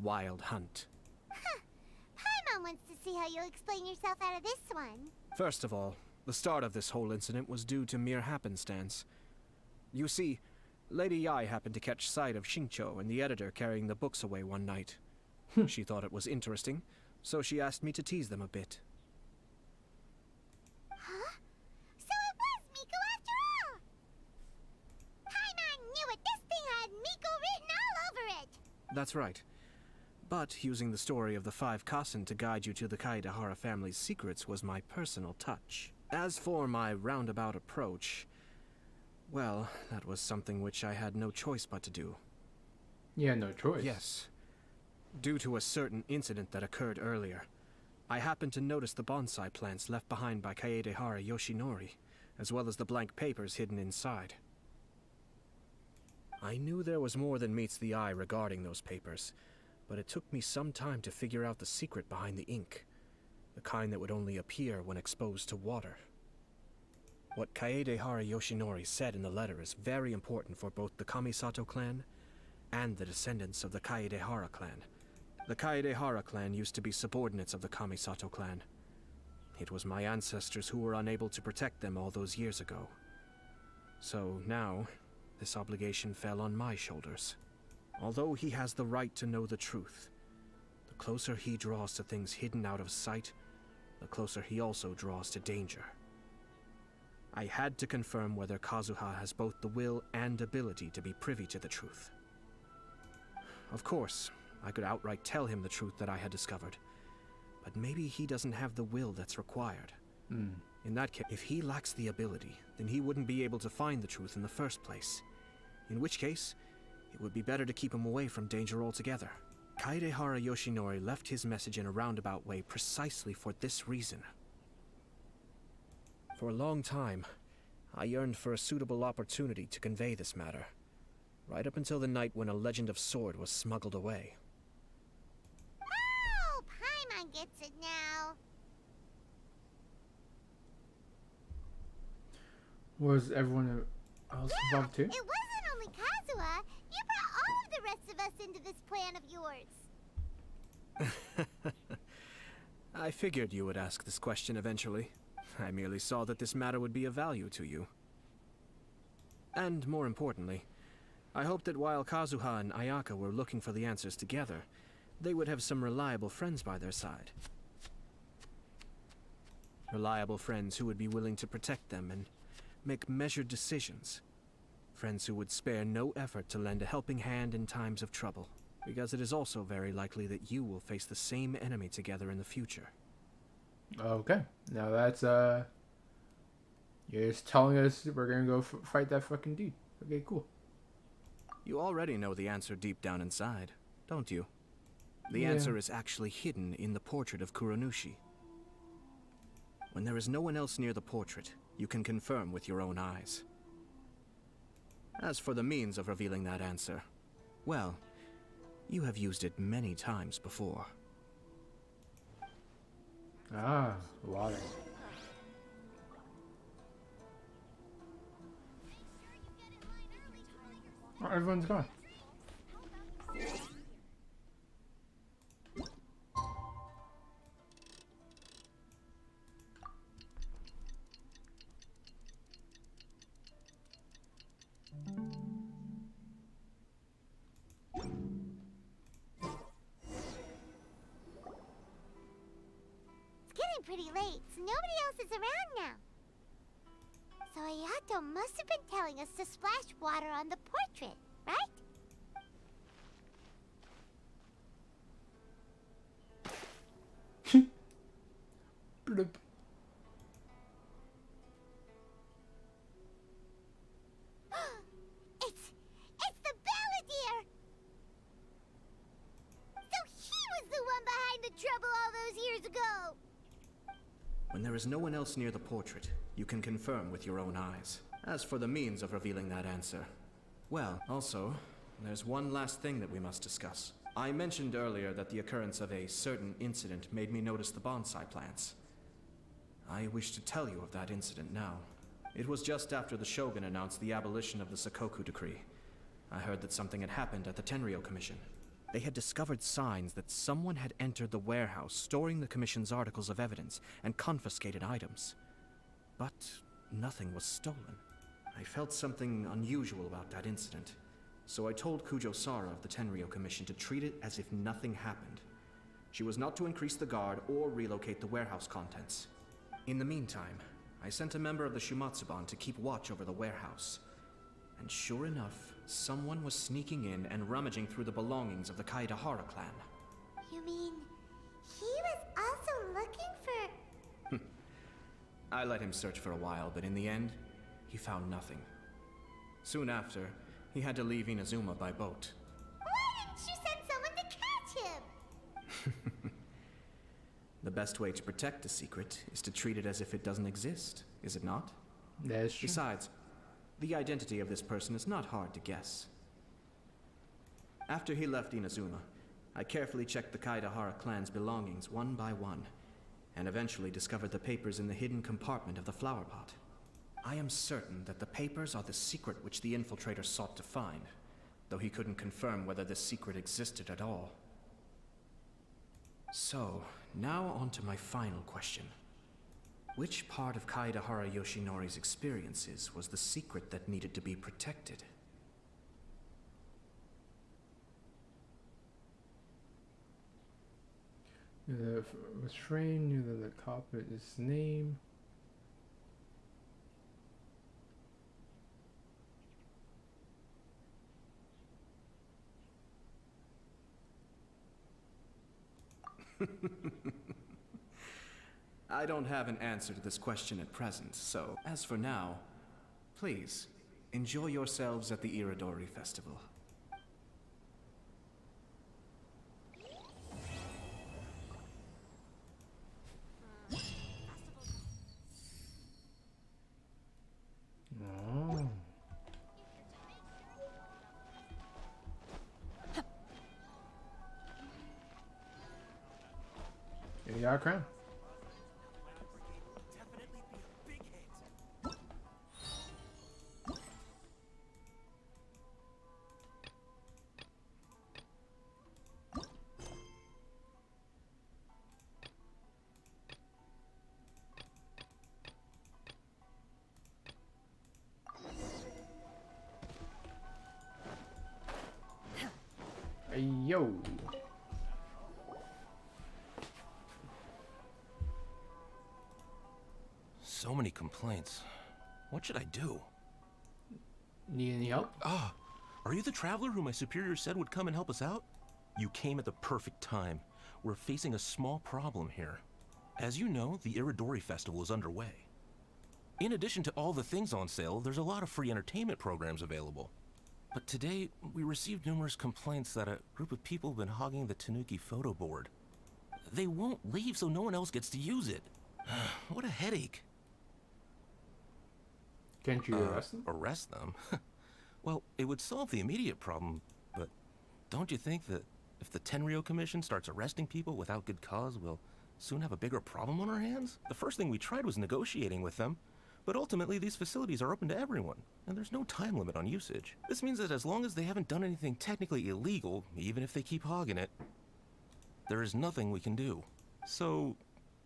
wild hunt. Huh. Paimon wants to see how you'll explain yourself out of this one. First of all, the start of this whole incident was due to mere happenstance. You see, Lady Yai happened to catch sight of Shincho and the editor carrying the books away one night. She thought it was interesting, so she asked me to tease them a bit. Huh? So it was Miko after all! Paimon knew it! This thing had Miko written all That's right. But using the story of the 5 Kasen to guide you to the Kaedehara family's secrets was my personal touch. As for my roundabout approach, well, that was something which I had no choice but to do. Yeah, no choice. Yes. Due to a certain incident that occurred earlier, I happened to notice the bonsai plants left behind by Kaedehara Yoshinori, as well as the blank papers hidden inside. I knew there was more than meets the eye regarding those papers, but it took me some time to figure out the secret behind the ink, the kind that would only appear when exposed to water. What Kaedehara Yoshinori said in the letter is very important for both the Kamisato clan and the descendants of the Kaedehara clan. The Kaedehara clan used to be subordinates of the Kamisato clan. It was my ancestors who were unable to protect them all those years ago. So now, this obligation fell on my shoulders. Although he has the right to know the truth, the closer he draws to things hidden out of sight, the closer he also draws to danger. I had to confirm whether Kazuha has both the will and ability to be privy to the truth. Of course, I could outright tell him the truth that I had discovered, but maybe he doesn't have the will that's required. In that case, if he lacks the ability, then he wouldn't be able to find the truth in the first place. In which case, it would be better to keep him away from danger altogether. Kaedehara Yoshinori left his message in a roundabout way precisely for this reason. For a long time, I yearned for a suitable opportunity to convey this matter, right up until the night when a legend of sword was smuggled away. Oh, Paimon gets it now. Was everyone else involved too? It wasn't only Kazuha. You brought all of the rest of us into this plan of yours. I figured you would ask this question eventually. I merely saw that this matter would be of value to you. And more importantly, I hoped that while Kazuha and Ayaka were looking for the answers together, they would have some reliable friends by their side. Reliable friends who would be willing to protect them and make measured decisions. Friends who would spare no effort to lend a helping hand in times of trouble, because it is also very likely that you will face the same enemy together in the future. Okay, now that's you're just telling us we're gonna go fight that fucking dude. Okay, cool. You already know the answer deep down inside, don't you? The Yeah. answer is actually hidden in the portrait of Kuronushi. When there is no one else near the portrait, you can confirm with your own eyes. As for the means of revealing that answer, well, you have used it many times before. Ah, water. Oh, everyone's gone. It's getting pretty late, so nobody else is around now. So Ayato must have been telling us to splash water on the portrait, right? Bloop. It's the Balladeer! So he was the one behind the trouble all those years ago! When there is no one else near the portrait, you can confirm with your own eyes. As for the means of revealing that answer, well, also, there's one last thing that we must discuss. I mentioned earlier that the occurrence of a certain incident made me notice the bonsai plants. I wish to tell you of that incident now. It was just after the Shogun announced the abolition of the Sakoku decree. I heard that something had happened at the Tenryou Commission. They had discovered signs that someone had entered the warehouse storing the Commission's articles of evidence and confiscated items. But nothing was stolen. I felt something unusual about that incident, so I told Kujo Sara of the Tenryou Commission to treat it as if nothing happened. She was not to increase the guard or relocate the warehouse contents. In the meantime, I sent a member of the Shumatsuban to keep watch over the warehouse. And sure enough, someone was sneaking in and rummaging through the belongings of the Kaedahara clan. You mean he was also looking for... I let him search for a while, but in the end, he found nothing. Soon after, he had to leave Inazuma by boat. Why didn't you send someone to catch him? The best way to protect a secret is to treat it as if it doesn't exist, is it not? That's true. Besides, the identity of this person is not hard to guess. After he left Inazuma, I carefully checked the Kaedahara clan's belongings one by one, and eventually discovered the papers in the hidden compartment of the flower pot. I am certain that the papers are the secret which the infiltrator sought to find, though he couldn't confirm whether this secret existed at all. So, now on to my final question. Which part of Kaedahara Yoshinori's experiences was the secret that needed to be protected? The restrained knew that the culprit is name. I don't have an answer to this question at present, so as for now, please, enjoy yourselves at the Iridori Festival. Oh. Here you are, crown. Hey, yo. So many complaints. What should I do? Need any help? Ah, are you the traveler who my superior said would come and help us out? You came at the perfect time. We're facing a small problem here. As you know, the Iridori Festival is underway. In addition to all the things on sale, there's a lot of free entertainment programs available. But today, we received numerous complaints that a group of people have been hogging the Tanuki photo board. They won't leave so no one else gets to use it. What a headache. Can't you arrest them? Arrest them? Well, it would solve the immediate problem, but don't you think that if the Tenryo Commission starts arresting people without good cause, we'll soon have a bigger problem on our hands? The first thing we tried was negotiating with them, but ultimately these facilities are open to everyone, and there's no time limit on usage. This means that as long as they haven't done anything technically illegal, even if they keep hogging it, there is nothing we can do. So,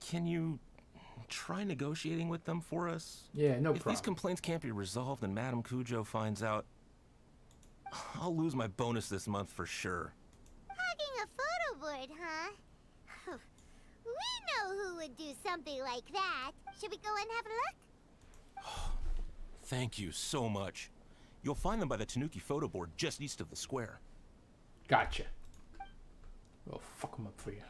can you try negotiating with them for us? Yeah, no If problem. these complaints can't be resolved and Madame Cujo finds out, I'll lose my bonus this month for sure. Hogging a photo board, huh? We know who would do something like that. Should we go and have a look? Thank you so much. You'll find them by the Tanuki photo board just east of the square. Gotcha. We'll fuck them up for you.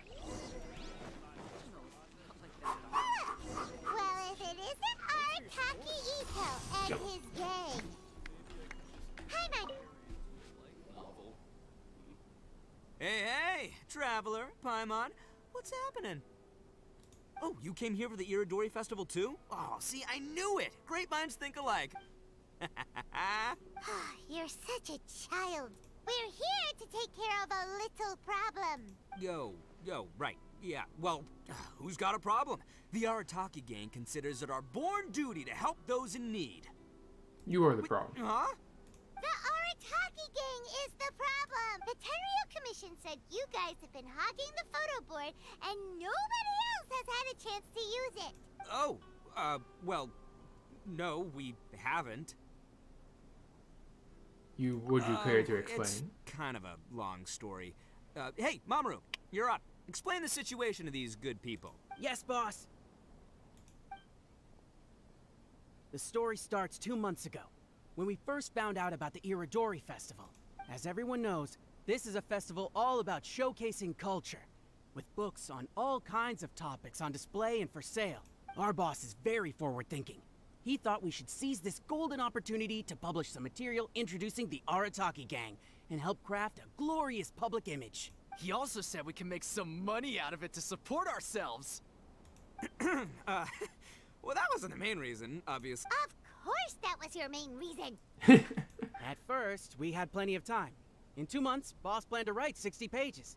Well, if it isn't Arataki Ito and his gang. Hi, man. Hey, traveler, Paimon, what's happening? Oh, you came here for the Iridori Festival too? Oh, see, I knew it! Great minds think alike. You're such a child. We're here to take care of a little problem. Yo, right. Yeah, well, who's got a problem? The Arataki gang considers it our born duty to help those in need. You are the problem. Huh? The Arataki gang is the problem. The Tenryo Commission said you guys have been hogging the photo board and nobody else has had a chance to use it. Oh, well, no, we haven't. Would you care to It's explain? kind of a long story. Hey, Mamoru, you're up. Explain the situation to these good people. Yes, boss. The story starts 2 months ago. when we first found out about the Iridori Festival. As everyone knows, this is a festival all about showcasing culture, with books on all kinds of topics on display and for sale. Our boss is very forward-thinking. He thought we should seize this golden opportunity to publish some material introducing the Arataki Gang and help craft a glorious public image. He also said we can make some money out of it to support ourselves. Well, that wasn't the main reason, obviously. Of course that was your main reason. At first, we had plenty of time. In 2 months, boss planned to write 60 pages.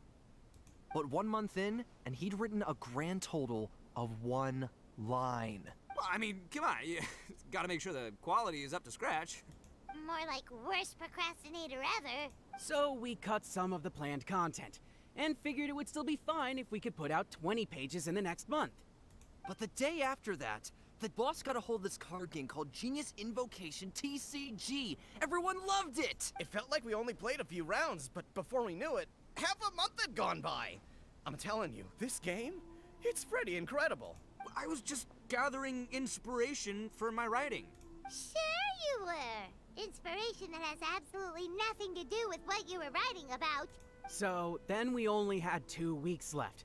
But 1 month in, and he'd written a grand total of 1 line. Well, I mean, come on, you gotta make sure the quality is up to scratch. More like worst procrastinator ever. So we cut some of the planned content, and figured it would still be fine if we could put out 20 pages in the next month. But the day after that, the boss got a hold of this card game called Genius Invocation TCG. Everyone loved it! It felt like we only played a few rounds, but before we knew it, half a month had gone by. I'm telling you, this game, it's pretty incredible. I was just gathering inspiration for my writing. Sure you were. Inspiration that has absolutely nothing to do with what you were writing about. So then we only had 2 weeks left.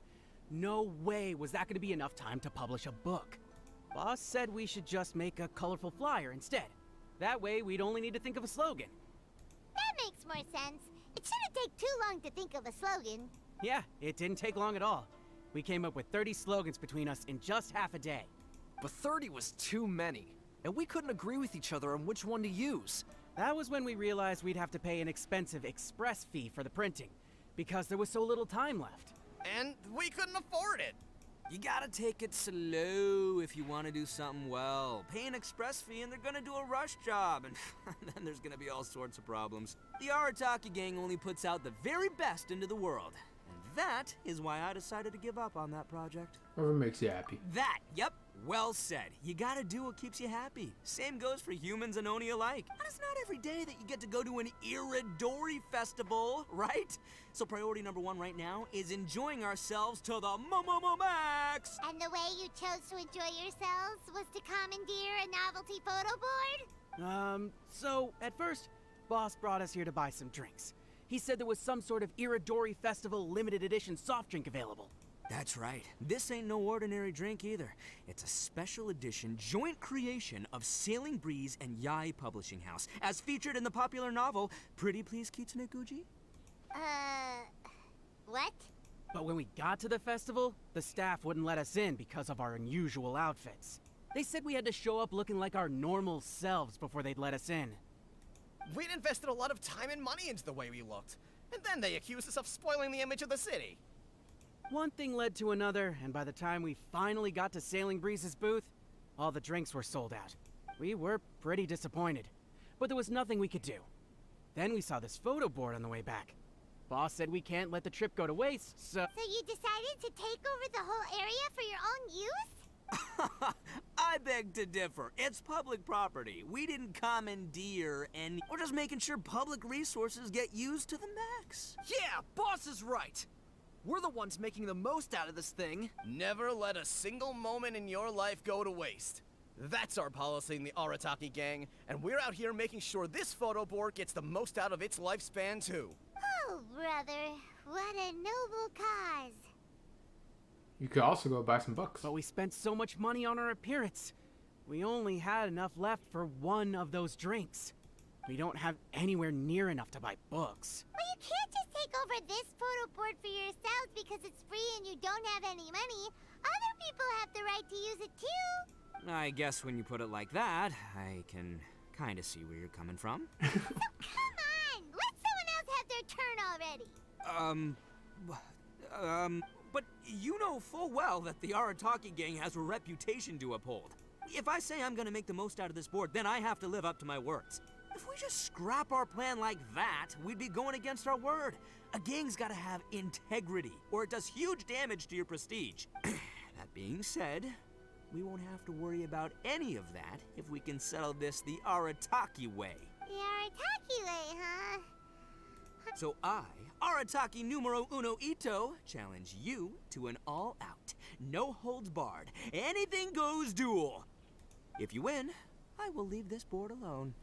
No way was that going to be enough time to publish a book. Boss said we should just make a colorful flyer instead. That way we'd only need to think of a slogan. That makes more sense. It shouldn't take too long to think of a slogan. Yeah, it didn't take long at all. We came up with 30 slogans between us in just half a day. But 30 was too many, and we couldn't agree with each other on which one to use. That was when we realized we'd have to pay an expensive express fee for the printing, because there was so little time left. And we couldn't afford it. You gotta take it slow if you want to do something well. Pay an express fee and they're gonna do a rush job, and then there's gonna be all sorts of problems. The Arataki Gang only puts out the very best into the world. And that is why I decided to give up on that project. Whatever makes you happy. That, yep, well said. You gotta do what keeps you happy. Same goes for humans and Oni alike. And it's not every day that you get to go to an Iridori festival, right? So priority number 1 right now is enjoying ourselves to the max! And the way you chose to enjoy yourselves was to commandeer a novelty photo board? So at first, boss brought us here to buy some drinks. He said there was some sort of Iridori Festival limited edition soft drink available. That's right. This ain't no ordinary drink either. It's a special edition joint creation of Sailing Breeze and Yai Publishing House, as featured in the popular novel Pretty Please Kitsune Guji. What? But when we got to the festival, the staff wouldn't let us in because of our unusual outfits. They said we had to show up looking like our normal selves before they'd let us in. We'd invested a lot of time and money into the way we looked, and then they accused us of spoiling the image of the city. One thing led to another, and by the time we finally got to Sailing Breeze's booth, all the drinks were sold out. We were pretty disappointed, but there was nothing we could do. Then we saw this photo board on the way back. Boss said we can't let the trip go to waste, so... So you decided to take over the whole area for your own use? I beg to differ. It's public property. We didn't commandeer any... We're just making sure public resources get used to the max. Yeah, boss is right. We're the ones making the most out of this thing. Never let a single moment in your life go to waste. That's our policy in the Arataki Gang, and we're out here making sure this photo board gets the most out of its lifespan, too. Oh, brother. What a noble cause. You could also go buy some books. But we spent so much money on our appearance. We only had enough left for one of those drinks. We don't have anywhere near enough to buy books. Well, you can't just take over this photo board for yourselves because it's free and you don't have any money. Other people have the right to use it too. I guess when you put it like that, I can kind of see where you're coming from. So come on! Let someone else have their turn already! But you know full well that the Arataki Gang has a reputation to uphold. If I say I'm gonna make the most out of this board, then I have to live up to my words. If we just scrap our plan like that, we'd be going against our word. A gang's gotta have integrity, or it does huge damage to your prestige. That being said, we won't have to worry about any of that if we can settle this the Arataki way. The Arataki way, huh? So I, Arataki numero uno Ito, challenge you to an all-out, no-holds-barred, anything-goes duel. If you win, I will leave this board alone.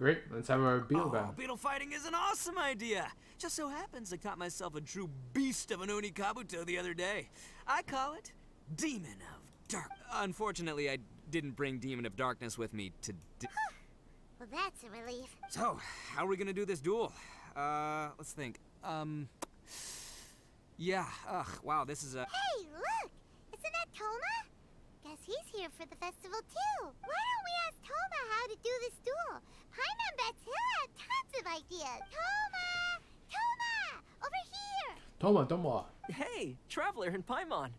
Great. Let's have our beetle battle. Beetle fighting is an awesome idea. Just so happens I caught myself a true beast of an Onikabuto the other day. I call it Demon of Dark. Unfortunately, I didn't bring Demon of Darkness with me to. Well, that's a relief. So, how are we gonna do this duel? Let's think. Yeah. Ugh. Wow. This is a. Hey, look! Isn't that Toma? Guess he's here for the festival too. Why don't we ask Toma how to do this duel? Paimon bets he'll have tons of ideas. Toma! Toma! Over here! Toma. Hey, Traveler and Paimon.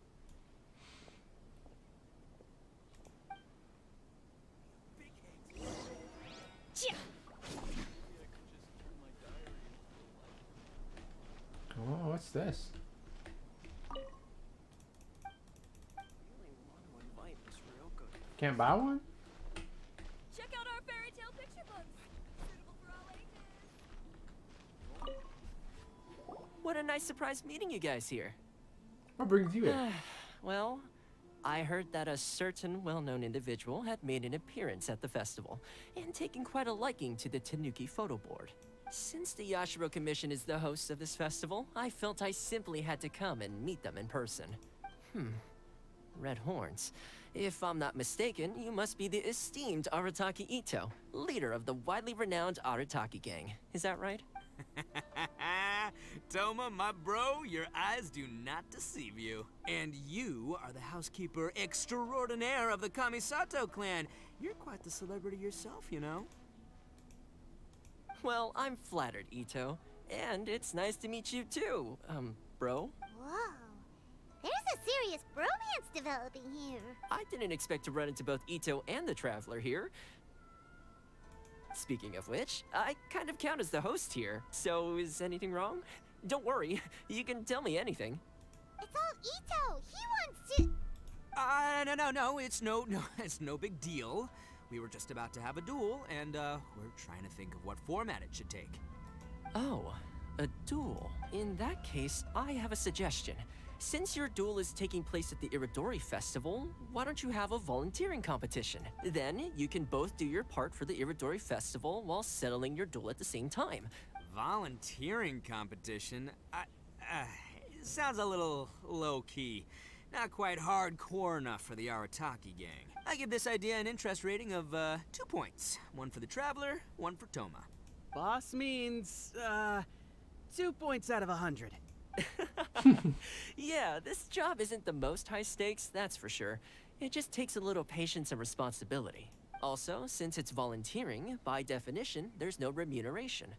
Oh, what's this? Can't buy one? Check out our fairy tale picture books. Suitable for all ages. What a nice surprise meeting you guys here. What brings you in? Well, I heard that a certain well-known individual had made an appearance at the festival and taken quite a liking to the Tanuki photo board. Since the Yashiro Commission is the host of this festival, I felt I simply had to come and meet them in person. Red horns. If I'm not mistaken, you must be the esteemed Arataki Ito, leader of the widely renowned Arataki gang. Is that right? Toma, my bro, your eyes do not deceive you. And you are the housekeeper extraordinaire of the Kamisato clan. You're quite the celebrity yourself, you know. Well, I'm flattered, Ito. And it's nice to meet you too, bro. Whoa. There's a serious bromance developing here. I didn't expect to run into both Ito and the Traveler here. Speaking of which, I kind of count as the host here, so is anything wrong? Don't worry, you can tell me anything. It's all Ito. He wants to... No, it's no big deal. We were just about to have a duel, and, we're trying to think of what format it should take. Oh, a duel. In that case, I have a suggestion. Since your duel is taking place at the Iridori Festival, why don't you have a volunteering competition? Then you can both do your part for the Iridori Festival while settling your duel at the same time. Volunteering competition? It sounds a little low-key. Not quite hardcore enough for the Arataki gang. I give this idea an interest rating of, 2 points. One for the Traveler, one for Toma. Boss means, 2 points out of 100. Yeah, this job isn't the most high stakes, that's for sure. It just takes a little patience and responsibility. Also, since it's volunteering, by definition, there's no remuneration.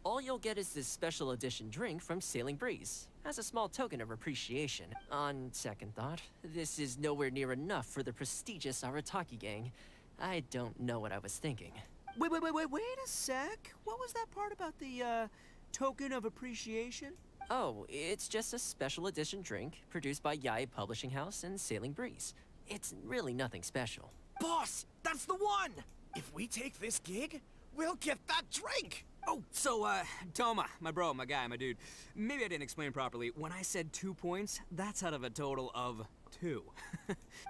All you'll get is this special edition drink from Sailing Breeze, as a small token of appreciation. On second thought, this is nowhere near enough for the prestigious Arataki gang. I don't know what I was thinking. Wait a sec. What was that part about the, token of appreciation? Oh, it's just a special edition drink produced by Yae Publishing House and Sailing Breeze. It's really nothing special. Boss, that's the one! If we take this gig, we'll get that drink! Oh, so, Toma, my bro, my guy, my dude. Maybe I didn't explain properly. When I said 2 points, that's out of a total of 2.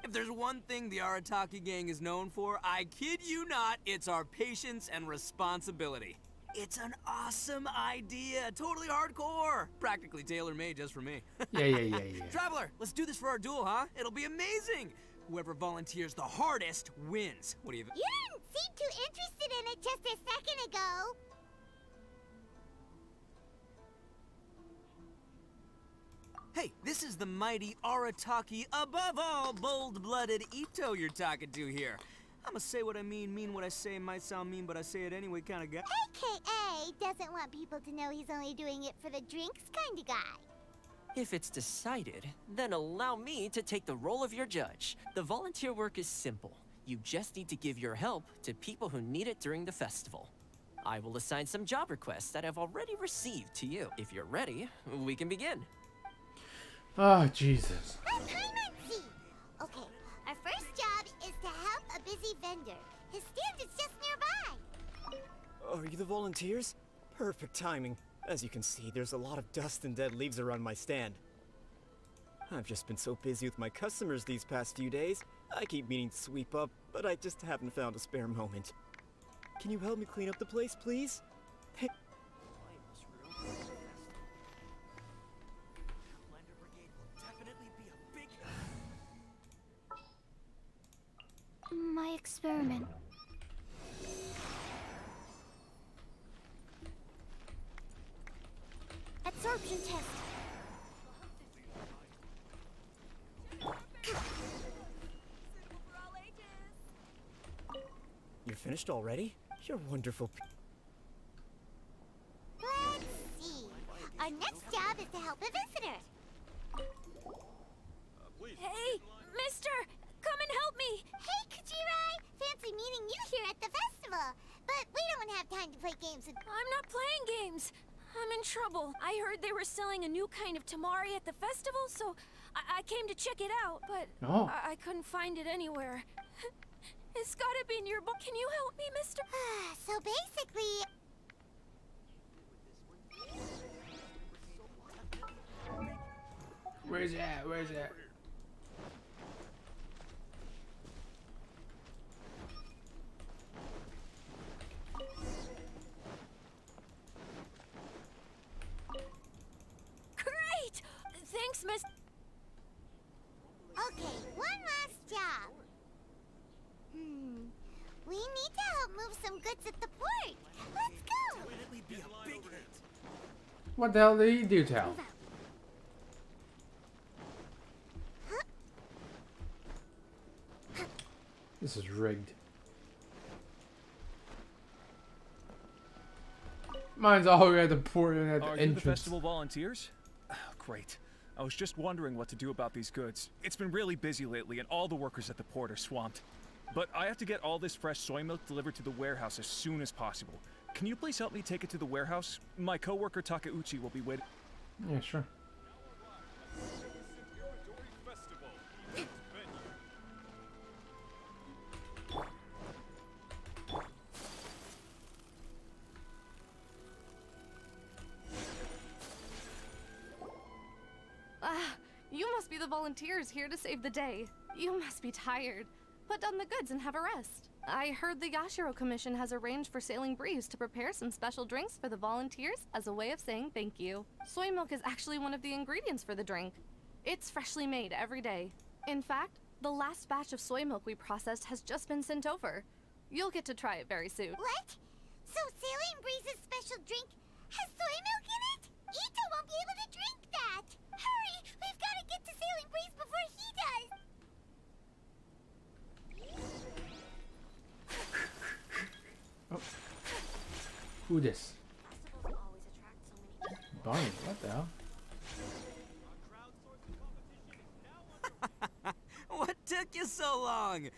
If there's one thing the Arataki gang is known for, I kid you not, it's our patience and responsibility. It's an awesome idea, totally hardcore. Practically tailor-made just for me. Yeah. Traveler, let's do this for our duel, huh? It'll be amazing. Whoever volunteers the hardest wins. What do you think? You didn't seem too interested in it just a second ago. Hey, this is the mighty Arataki, above all bold-blooded Ito you're talking to here. I'ma say what I mean what I say. Might sound mean, but I say it anyway kind of guy. AKA doesn't want people to know he's only doing it for the drinks kind of guy. If it's decided, then allow me to take the role of your judge. The volunteer work is simple. You just need to give your help to people who need it during the festival. I will assign some job requests that I've already received to you. If you're ready, we can begin. Oh, Jesus. Okay, our first job is to help a busy vendor. His stand is just nearby. Are you the volunteers? Perfect timing. As you can see, there's a lot of dust and dead leaves around my stand. I've just been so busy with my customers these past few days. I keep meaning to sweep up, but I just haven't found a spare moment. Can you help me clean up the place, please? My experiment. Absorption test. You're finished already? You're wonderful. Let's see. Our next job is to help a visitor. Hey, mister! Come and help me! Hey, Kajirai! Fancy meeting you here at the festival. But we don't have time to play games with... I'm not playing games. I'm in trouble. I heard they were selling a new kind of tamari at the festival, so I came to check it out, but I couldn't find it anywhere. It's gotta be nearby. Can you help me, mister? So basically... Where's it at? Where's it at? Great! Thanks, miss... Okay, one last job. We need to help move some goods at the port. Let's go! What the hell did he do to hell? This is rigged. Mine's all the way at the port and at the Are you entrance. the festival volunteers? Oh, great. I was just wondering what to do about these goods. It's been really busy lately, and all the workers at the port are swamped. But I have to get all this fresh soy milk delivered to the warehouse as soon as possible. Can you please help me take it to the warehouse? My coworker Takeuchi will be waiting. Yeah, sure. You must be the volunteers here to save the day. You must be tired. Put down the goods and have a rest. I heard the Yashiro Commission has arranged for Sailing Breeze to prepare some special drinks for the volunteers as a way of saying thank you. Soy milk is actually one of the ingredients for the drink. It's freshly made every day. In fact, the last batch of soy milk we processed has just been sent over. You'll get to try it very soon. What? So Sailing Breeze's special drink has soy milk in it? Ito won't be able to drink that! Hurry! We've got to get to Sailing Breeze before he does! Oh. Who this? Barney, what the hell? What took you so long?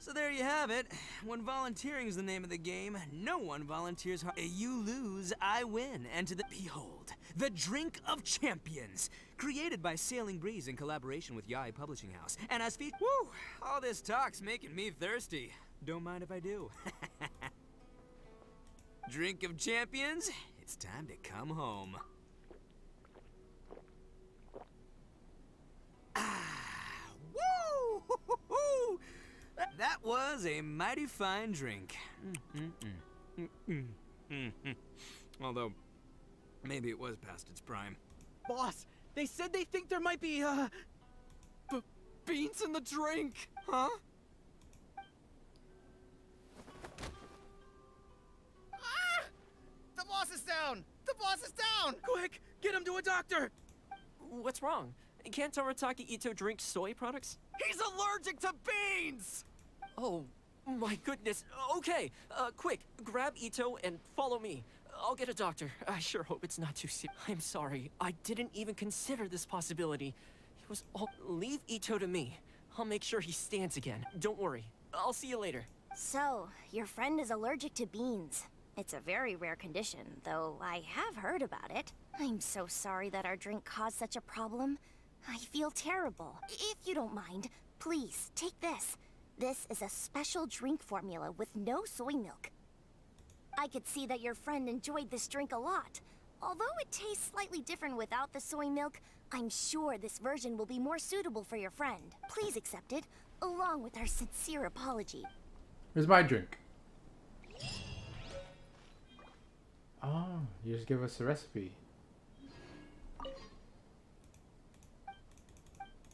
So there you have it. When volunteering is the name of the game, no one volunteers hard. You lose, I win. And to the behold, the Drink of Champions, created by Sailing Breeze in collaboration with Yai Publishing House. And as woo, all this talk's making me thirsty. Don't mind if I do. Drink of Champions, it's time to come home. Woo! That was a mighty fine drink. Although, maybe it was past its prime. Boss, they said they think there might be, beans in the drink. Huh? The boss is down! The boss is down! Quick, get him to a doctor! What's wrong? Can't Toritaki Ito drink soy products? He's allergic to beans! Oh, my goodness. Okay, quick, grab Ito and follow me. I'll get a doctor. I sure hope it's not too serious. I'm sorry, I didn't even consider this possibility. It was all... Leave Ito to me. I'll make sure he stands again. Don't worry. I'll see you later. So, your friend is allergic to beans. It's a very rare condition, though I have heard about it. I'm so sorry that our drink caused such a problem. I feel terrible. If you don't mind, please, take this. This is a special drink formula with no soy milk. I could see that your friend enjoyed this drink a lot. Although it tastes slightly different without the soy milk, I'm sure this version will be more suitable for your friend. Please accept it, along with our sincere apology. Here's my drink. Oh, you just give us a recipe.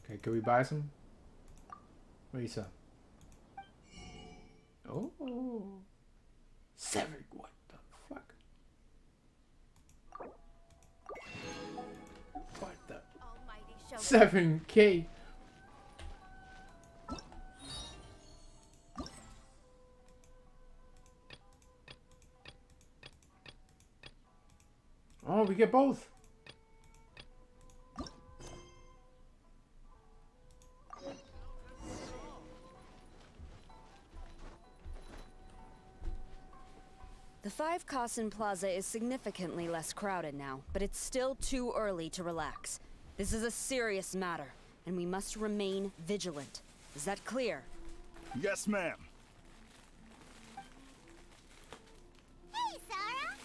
Okay, can we buy some? What do you sell? Oh, 7. What the fuck? What the? 7K. Oh, we get both. The 5 Kasen Plaza is significantly less crowded now, but it's still too early to relax. This is a serious matter, and we must remain vigilant. Is that clear? Yes, ma'am. Hey, Sarah!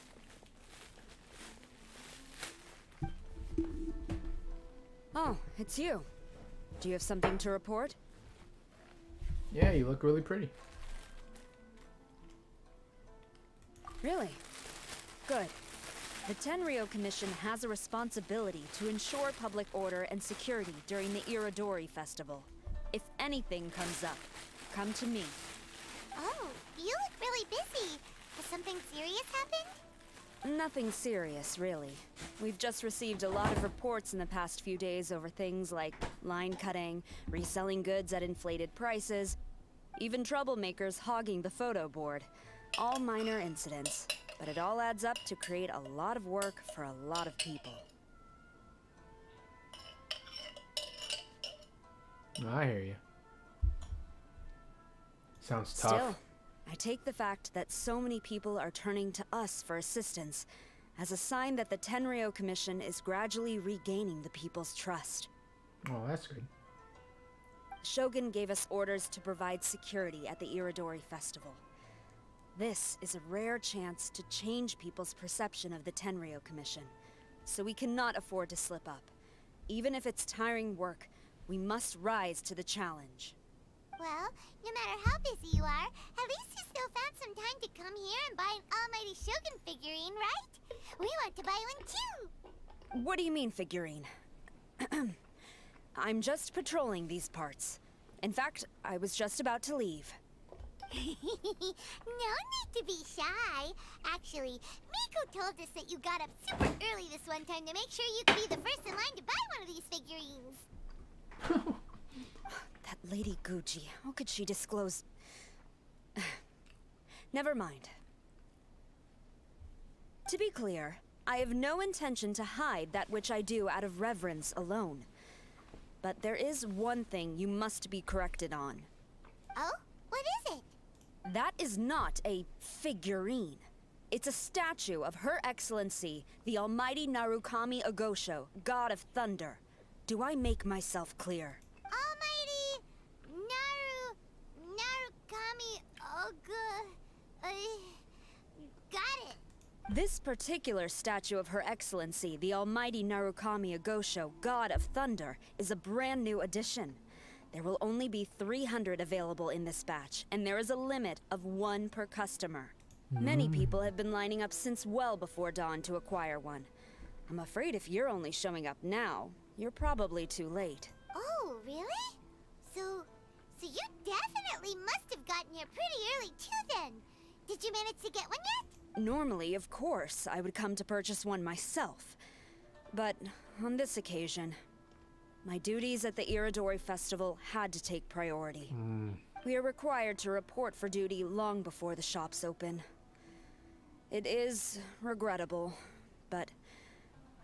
Oh, it's you. Do you have something to report? Yeah, you look really pretty. Really? Good. The Tenryou Commission has a responsibility to ensure public order and security during the Irodori Festival. If anything comes up, come to me. Oh, you look really busy. Has something serious happened? Nothing serious, really. We've just received a lot of reports in the past few days over things like line cutting, reselling goods at inflated prices, even troublemakers hogging the photo board. All minor incidents, but it all adds up to create a lot of work for a lot of people. I hear you. Sounds tough. Still, I take the fact that so many people are turning to us for assistance as a sign that the Tenryou Commission is gradually regaining the people's trust. Oh, that's good. Shogun gave us orders to provide security at the Irodori Festival. This is a rare chance to change people's perception of the Tenryou Commission, so we cannot afford to slip up. Even if it's tiring work, we must rise to the challenge. Well, no matter how busy you are, at least you still found some time to come here and buy an Almighty Shogun figurine, right? We want to buy one too! What do you mean, figurine? I'm just patrolling these parts. In fact, I was just about to leave. No need to be shy. Actually, Miko told us that you got up super early this one time to make sure you could be the first in line to buy one of these figurines. That Lady Gucci, how could she disclose... Never mind. To be clear, I have no intention to hide that which I do out of reverence alone. But there is one thing you must be corrected on. Oh? What is it? That is not a figurine. It's a statue of Her Excellency, the Almighty Narukami Agosho, God of Thunder. Do I make myself clear? Almighty Narukami got it. This particular statue of Her Excellency, the Almighty Narukami Agosho, God of Thunder, is a brand new addition. There will only be 300 available in this batch, and there is a limit of 1 per customer. Many people have been lining up since well before dawn to acquire one. I'm afraid if you're only showing up now, you're probably too late. Oh, really? So you definitely must have gotten here pretty early too then. Did you manage to get one yet? Normally, of course, I would come to purchase one myself. But on this occasion, my duties at the Irodori Festival had to take priority. We are required to report for duty long before the shops open. It is regrettable, but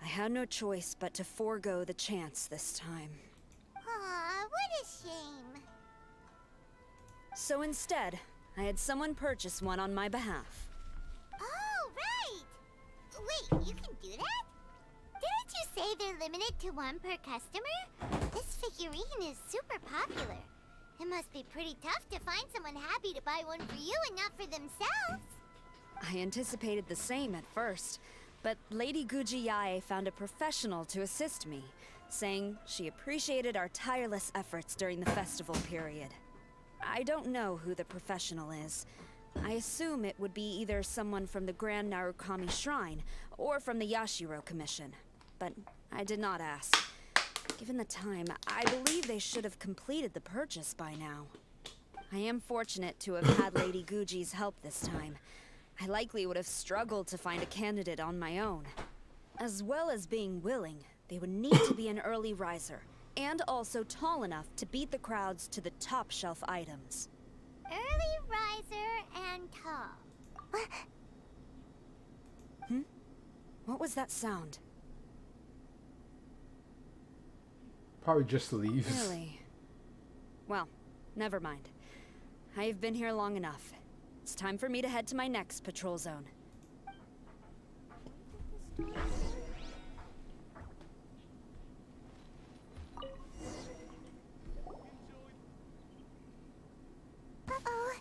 I had no choice but to forego the chance this time. Aw, what a shame. So instead, I had someone purchase one on my behalf. Oh, right! Wait, you can do that? Didn't you say they're limited to 1 per customer? This figurine is super popular. It must be pretty tough to find someone happy to buy one for you and not for themselves. I anticipated the same at first, but Lady Gujiyae found a professional to assist me, saying she appreciated our tireless efforts during the festival period. I don't know who the professional is, I assume it would be either someone from the Grand Narukami Shrine or from the Yashiro Commission, but I did not ask. Given the time, I believe they should have completed the purchase by now. I am fortunate to have had Lady Guji's help this time. I likely would have struggled to find a candidate on my own. As well as being willing, they would need to be an early riser, and also tall enough to beat the crowds to the top shelf items. Early riser and tall. Hmm? What was that sound? Probably just leaves. Really? Well, never mind. I have been here long enough. It's time for me to head to my next patrol zone. Uh-oh,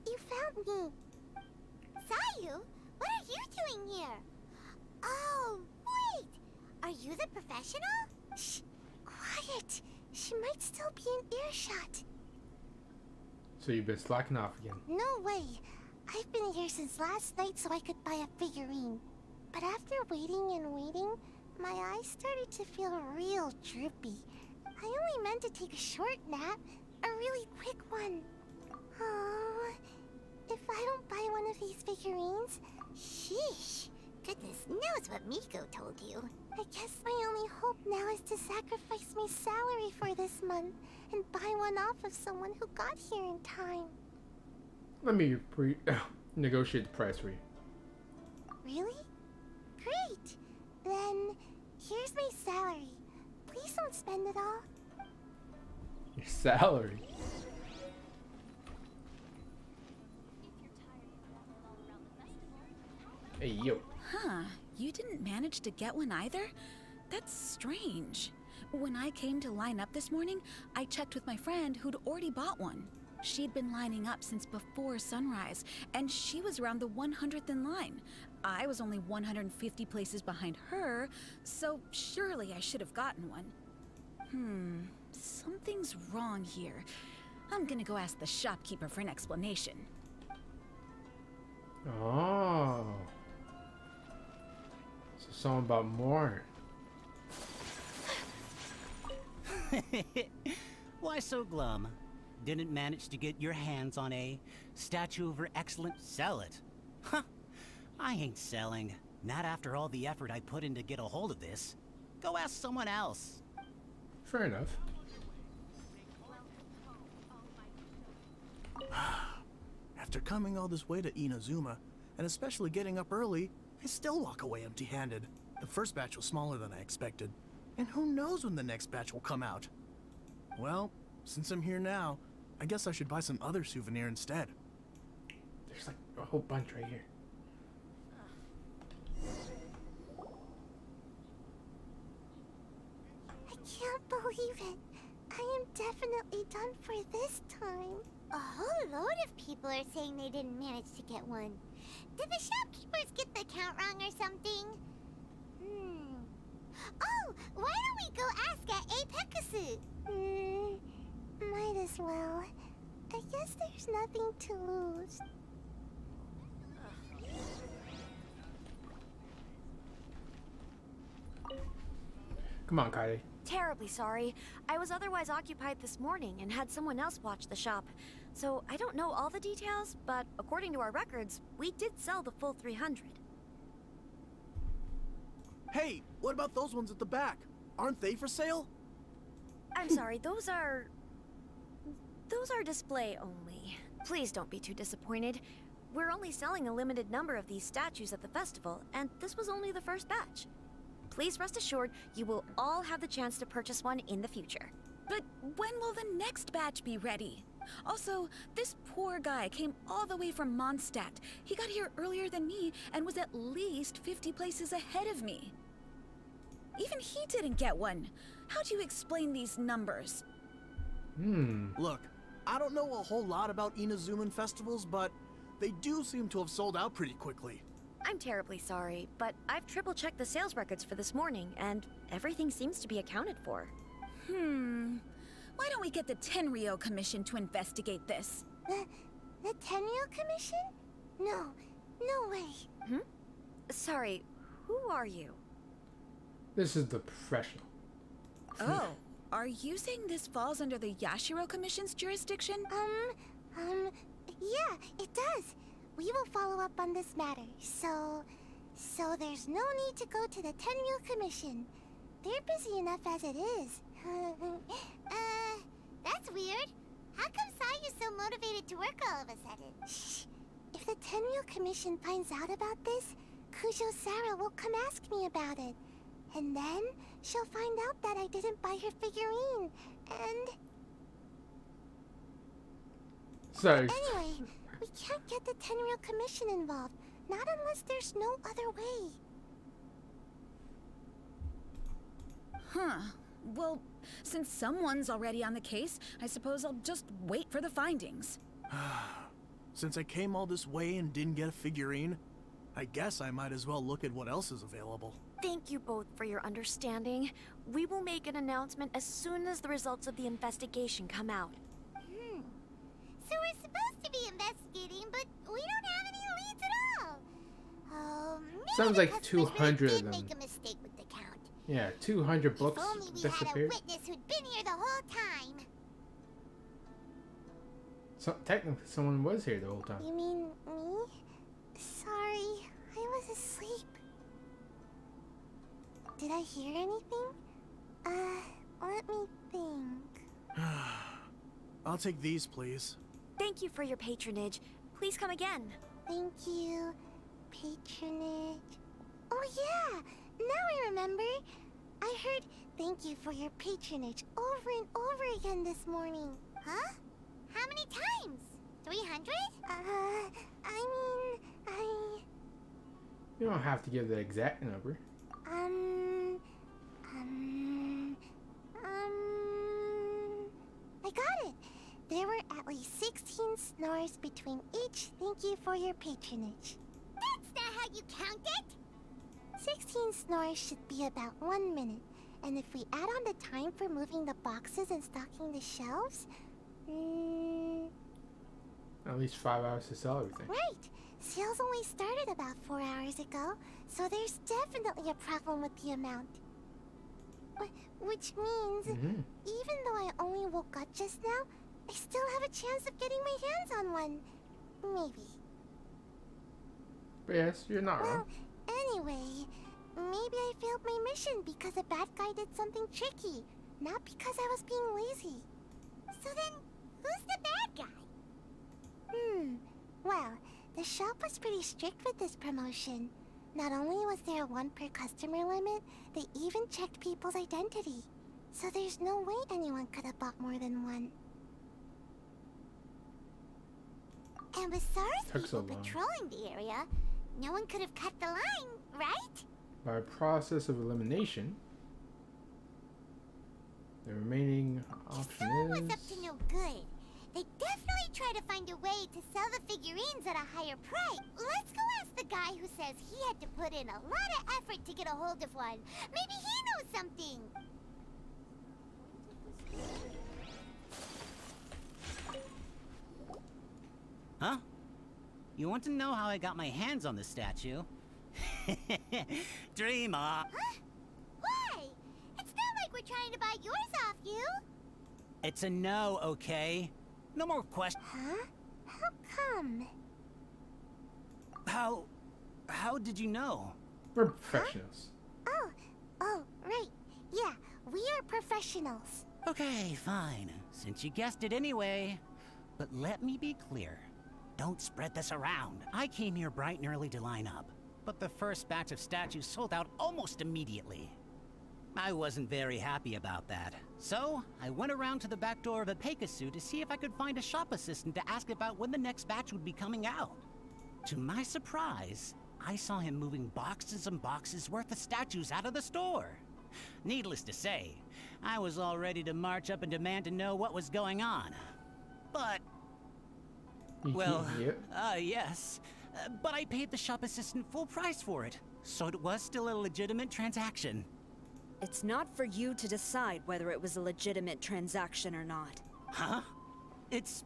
you found me. Sayu, what are you doing here? Oh, wait! Are you the professional? Shh, quiet. She might still be in earshot. So you've been slacking off again. No way. I've been here since last night so I could buy a figurine. But after waiting and waiting, my eyes started to feel real droopy. I only meant to take a short nap, a really quick one. Oh, if I don't buy one of these figurines... Sheesh. Goodness knows what Miko told you. I guess my only hope now is to sacrifice my salary for this month and buy one off of someone who got here in time. Let me negotiate the price for you. Really? Great! Then, here's my salary. Please don't spend it all. Your salary? Hey, yo. Huh, you didn't manage to get one either? That's strange. When I came to line up this morning, I checked with my friend who'd already bought one. She'd been lining up since before sunrise, and she was around the 100th in line. I was only 150 places behind her, so surely I should have gotten one. Something's wrong here. I'm gonna go ask the shopkeeper for an explanation. Oh. So something about more. Why so glum? Didn't manage to get your hands on a statue of her excellent... Sell it? Huh. I ain't selling. Not after all the effort I put in to get a hold of this. Go ask someone else. Fair enough. After coming all this way to Inazuma, and especially getting up early, I still walk away empty-handed. The first batch was smaller than I expected, and who knows when the next batch will come out. Well, since I'm here now, I guess I should buy some other souvenir instead. There's like a whole bunch right here. I can't believe it. I am definitely done for this time. A whole load of people are saying they didn't manage to get one. Did the shopkeepers get the count wrong or something? Oh, why don't we go ask at Apekasu? Might as well. I guess there's nothing to lose. Come on, Kaede. Terribly sorry. I was otherwise occupied this morning and had someone else watch the shop. So I don't know all the details, but according to our records, we did sell the full 300. Hey, what about those ones at the back? Aren't they for sale? I'm sorry, those are display only. Please don't be too disappointed. We're only selling a limited number of these statues at the festival, and this was only the first batch. Please rest assured, you will all have the chance to purchase one in the future. But when will the next batch be ready? Also, this poor guy came all the way from Mondstadt. He got here earlier than me and was at least 50 places ahead of me. Even he didn't get one. How do you explain these numbers? Look, I don't know a whole lot about Inazuman festivals, but they do seem to have sold out pretty quickly. I'm terribly sorry, but I've triple-checked the sales records for this morning, and everything seems to be accounted for. Why don't we get the Tenryo Commission to investigate this? The Tenryou Commission? No, no way. Hmm? Sorry, who are you? This is the professional. Oh, are you saying this falls under the Yashiro Commission's jurisdiction? Yeah, it does. We will follow up on this matter, so there's no need to go to the Tenryou Commission. They're busy enough as it is. That's weird. How come Sayu's so motivated to work all of a sudden? Shh. If the Tenryou Commission finds out about this, Kujo Sarah will come ask me about it. And then she'll find out that I didn't buy her figurine, and... Sorry. Anyway, we can't get the Tenryou Commission involved, not unless there's no other way. Huh. Well, since someone's already on the case, I suppose I'll just wait for the findings. Since I came all this way and didn't get a figurine, I guess I might as well look at what else is available. Thank you both for your understanding. We will make an announcement as soon as the results of the investigation come out. So we're supposed to be investigating, but we don't have any leads at all. Oh, maybe Sounds the like customers 200 really of did them. make a mistake with the count. Yeah, 200 books If only we had a disappeared. witness who'd been here the whole time. So technically, someone was here the whole time. You mean me? Sorry, I was asleep. Did I hear anything? Let me think. I'll take these, please. Thank you for your patronage. Please come again. Thank you. Patronage. Oh yeah! Now I remember. I heard thank you for your patronage over and over again this morning. Huh? How many times? 300? You don't have to give the exact number. I got it. There were at least 16 snores between each thank you for your patronage. That's not how you count it! 16 snores should be about 1 minute. And if we add on the time for moving the boxes and stocking the shelves... At least 5 hours to sell everything. Right! Sales only started about 4 hours ago, so there's definitely a problem with the amount. Which means, even though I only woke up just now, I still have a chance of getting my hands on one. Maybe. But yes, you're not wrong. Anyway, maybe I failed my mission because a bad guy did something tricky, not because I was being lazy. So then, who's the bad guy? Well, the shop was pretty strict with this promotion. Not only was there a 1 per customer limit, they even checked people's identity. So there's no way anyone could have bought more than 1. And with SARS people patrolling the area, no one could have cut the line, right? By process of elimination, the remaining option Someone is... was up to no good. They definitely try to find a way to sell the figurines at a higher price. Let's go ask the guy who says he had to put in a lot of effort to get a hold of one. Maybe he knows something. Huh? You want to know how I got my hands on the statue? Dreamer! Huh? Why? It's not like we're trying to buy yours off you. It's a no, okay? No more questions. Huh? How come? How did you know? We're professionals. Oh, right. Yeah, we are professionals. Okay, fine. Since you guessed it anyway. But let me be clear. Don't spread this around. I came here bright and early to line up. But the first batch of statues sold out almost immediately. I wasn't very happy about that. So, I went around to the back door of a Pegasus to see if I could find a shop assistant to ask about when the next batch would be coming out. To my surprise, I saw him moving boxes and boxes worth of statues out of the store. Needless to say, I was all ready to march up and demand to know what was going on. But... well, yes. But I paid the shop assistant full price for it, so it was still a legitimate transaction. It's not for you to decide whether it was a legitimate transaction or not. Huh? It's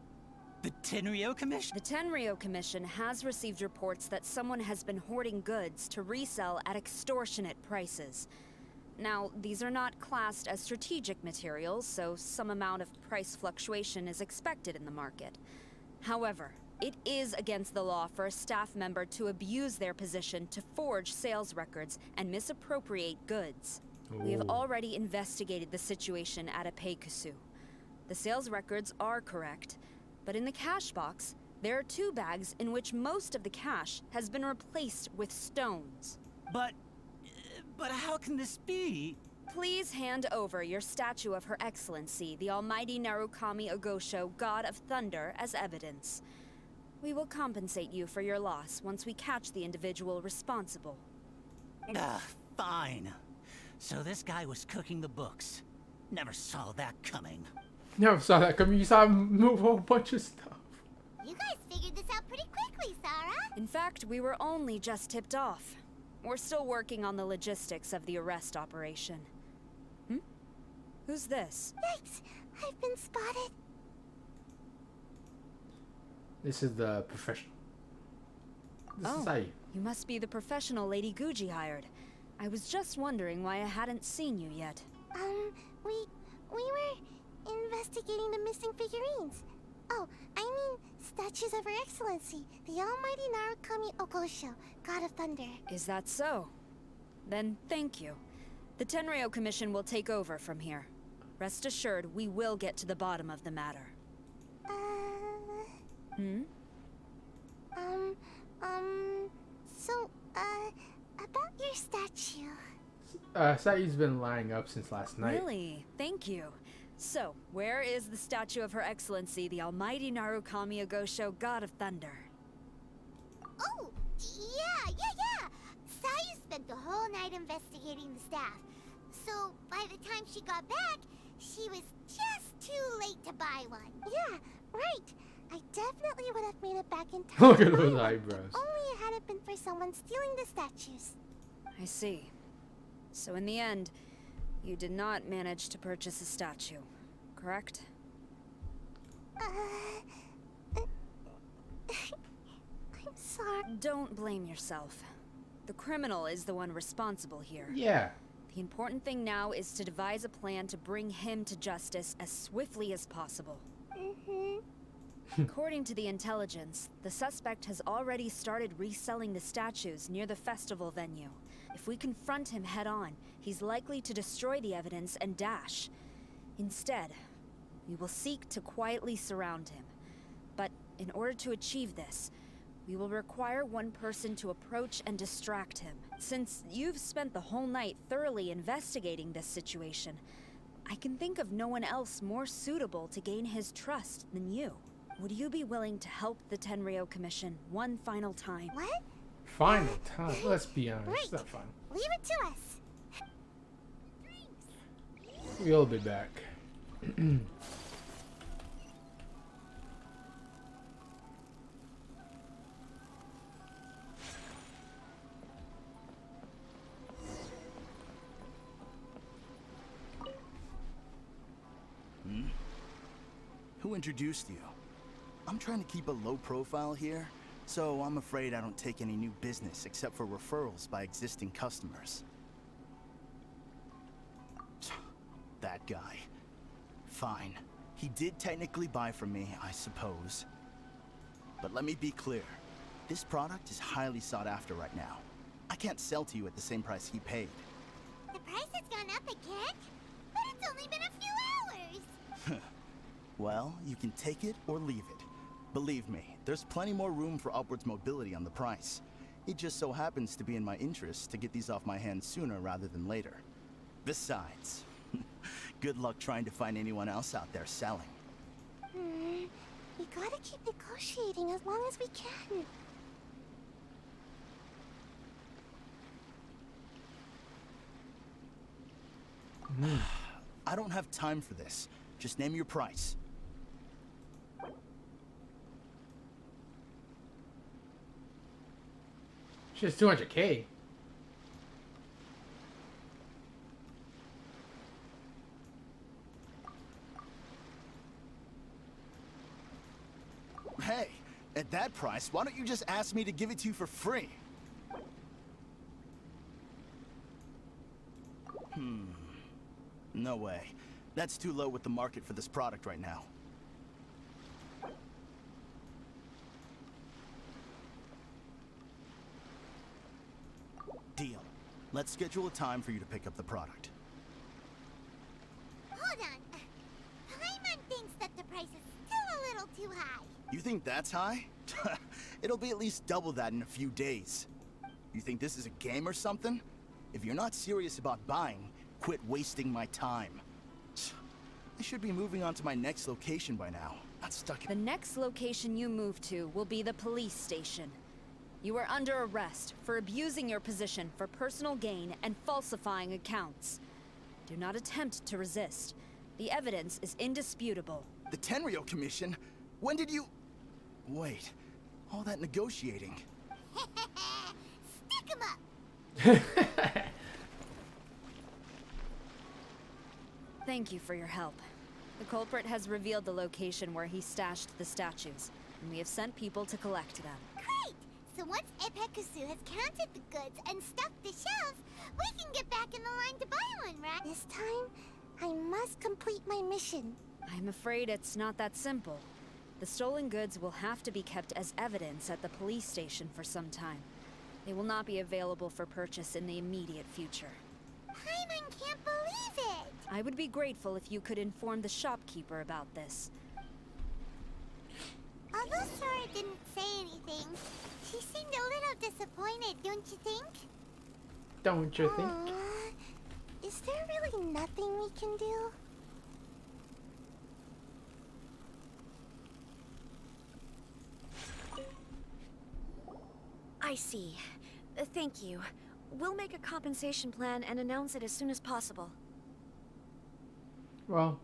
The Tenryo Commission? The Tenryo Commission has received reports that someone has been hoarding goods to resell at extortionate prices. Now, these are not classed as strategic materials, so some amount of price fluctuation is expected in the market. However, it is against the law for a staff member to abuse their position to forge sales records and misappropriate goods. We have already investigated the situation at Apekusu. The sales records are correct, but in the cash box, there are 2 bags in which most of the cash has been replaced with stones. But how can this be? Please hand over your statue of Her Excellency, the Almighty Narukami Ogosho, God of Thunder, as evidence. We will compensate you for your loss once we catch the individual responsible. Fine. So this guy was cooking the books. Never saw that coming. Never saw that coming. You saw him move a whole bunch of stuff. You guys figured this out pretty quickly, Sarah. In fact, we were only just tipped off. We're still working on the logistics of the arrest operation. Who's this? Yikes! I've been spotted. This is the professional. This is Ai. You must be the professional Lady Guji hired. I was just wondering why I hadn't seen you yet. We were investigating the missing figurines. Oh, I mean statues of Her Excellency, the Almighty Narukami Ogosho, God of Thunder. Is that so? Then thank you. The Tenryo Commission will take over from here. Rest assured, we will get to the bottom of the matter. About your statue. Sai's been lining up since last night. Really? Thank you. So, where is the statue of Her Excellency, the Almighty Narukami Ogosho, God of Thunder? Oh, yeah. Sayu spent the whole night investigating the staff. So, by the time she got back, she was just too late to buy one. Yeah, right. I definitely would have made it back in time. Look at those eyebrows. Only it hadn't been for someone stealing the statues. I see. So in the end, you did not manage to purchase a statue, correct? I'm sorry. Don't blame yourself. The criminal is the one responsible here. Yeah. The important thing now is to devise a plan to bring him to justice as swiftly as possible. According to the intelligence, the suspect has already started reselling the statues near the festival venue. If we confront him head-on, he's likely to destroy the evidence and dash. Instead, we will seek to quietly surround him. But in order to achieve this, we will require one person to approach and distract him. Since you've spent the whole night thoroughly investigating this situation, I can think of no one else more suitable to gain his trust than you. Would you be willing to help the Tenryo Commission one final time? What? Final time? Let's be honest. Right. It's not fun. Leave it to us. We'll be back. Who introduced you? I'm trying to keep a low profile here, so I'm afraid I don't take any new business except for referrals by existing customers. That guy. Fine. He did technically buy from me, I suppose. But let me be clear. This product is highly sought after right now. I can't sell to you at the same price he paid. The price has gone up again? But it's only been a few hours. Well, you can take it or leave it. Believe me, there's plenty more room for upwards mobility on the price. It just so happens to be in my interest to get these off my hands sooner rather than later. Besides, good luck trying to find anyone else out there selling. We gotta keep negotiating as long as we can. I don't have time for this. Just name your price. Just 200K. Hey, at that price, why don't you just ask me to give it to you for free? No way. That's too low with the market for this product right now. Deal. Let's schedule a time for you to pick up the product. Hold on. Paimon thinks that the price is still a little too high. You think that's high? It'll be at least double that in a few days. You think this is a game or something? If you're not serious about buying, quit wasting my time. I should be moving on to my next location by now. Not stuck in— The next location you move to will be the police station. You are under arrest for abusing your position for personal gain and falsifying accounts. Do not attempt to resist. The evidence is indisputable. The Tenryo Commission? When did you— Wait, all that negotiating. Stick 'em up! Thank you for your help. The culprit has revealed the location where he stashed the statues, and we have sent people to collect them. Great! So once Epekusu has counted the goods and stuffed the shelves, we can get back in the line to buy one, right? This time, I must complete my mission. I'm afraid it's not that simple. The stolen goods will have to be kept as evidence at the police station for some time. They will not be available for purchase in the immediate future. Paimon can't believe it! I would be grateful if you could inform the shopkeeper about this. Although Sora didn't say anything, she seemed a little disappointed, don't you think? Don't you think? Is there really nothing we can do? I see. Thank you. We'll make a compensation plan and announce it as soon as possible. Well,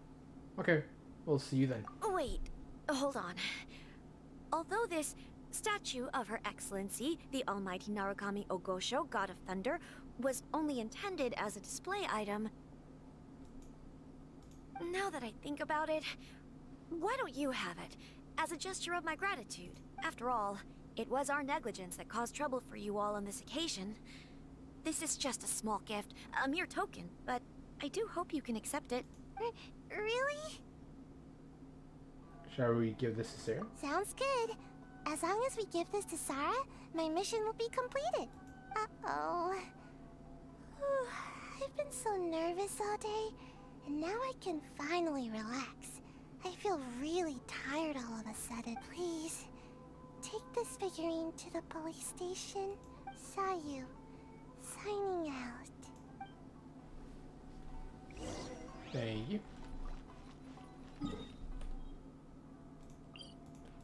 okay. We'll see you then. Wait, hold on. Although this statue of Her Excellency, the Almighty Narukami Ogosho, God of Thunder, was only intended as a display item, now that I think about it, why don't you have it, as a gesture of my gratitude? After all, it was our negligence that caused trouble for you all on this occasion. This is just a small gift, a mere token, but I do hope you can accept it. Really? Shall we give this to Sarah? Sounds good. As long as we give this to Sarah, my mission will be completed. Uh-oh. I've been so nervous all day, and now I can finally relax. I feel really tired all of a sudden. Please, take this figurine to the police station. Sayu, signing out. Thank you.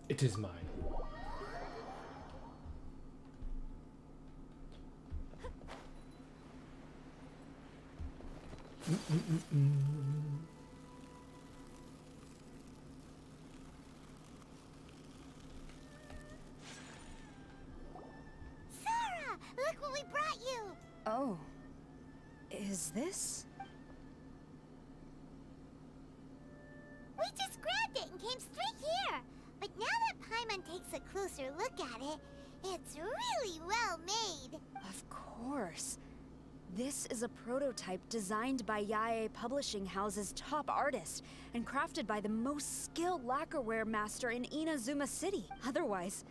It is mine. Sarah, look what we brought you! Oh. Is this? We just grabbed it and came straight here. But now that Paimon takes a closer look at it, it's really well made. Of course. This is a prototype designed by Yae Publishing House's top artist and crafted by the most skilled lacquerware master in Inazuma City. Otherwise,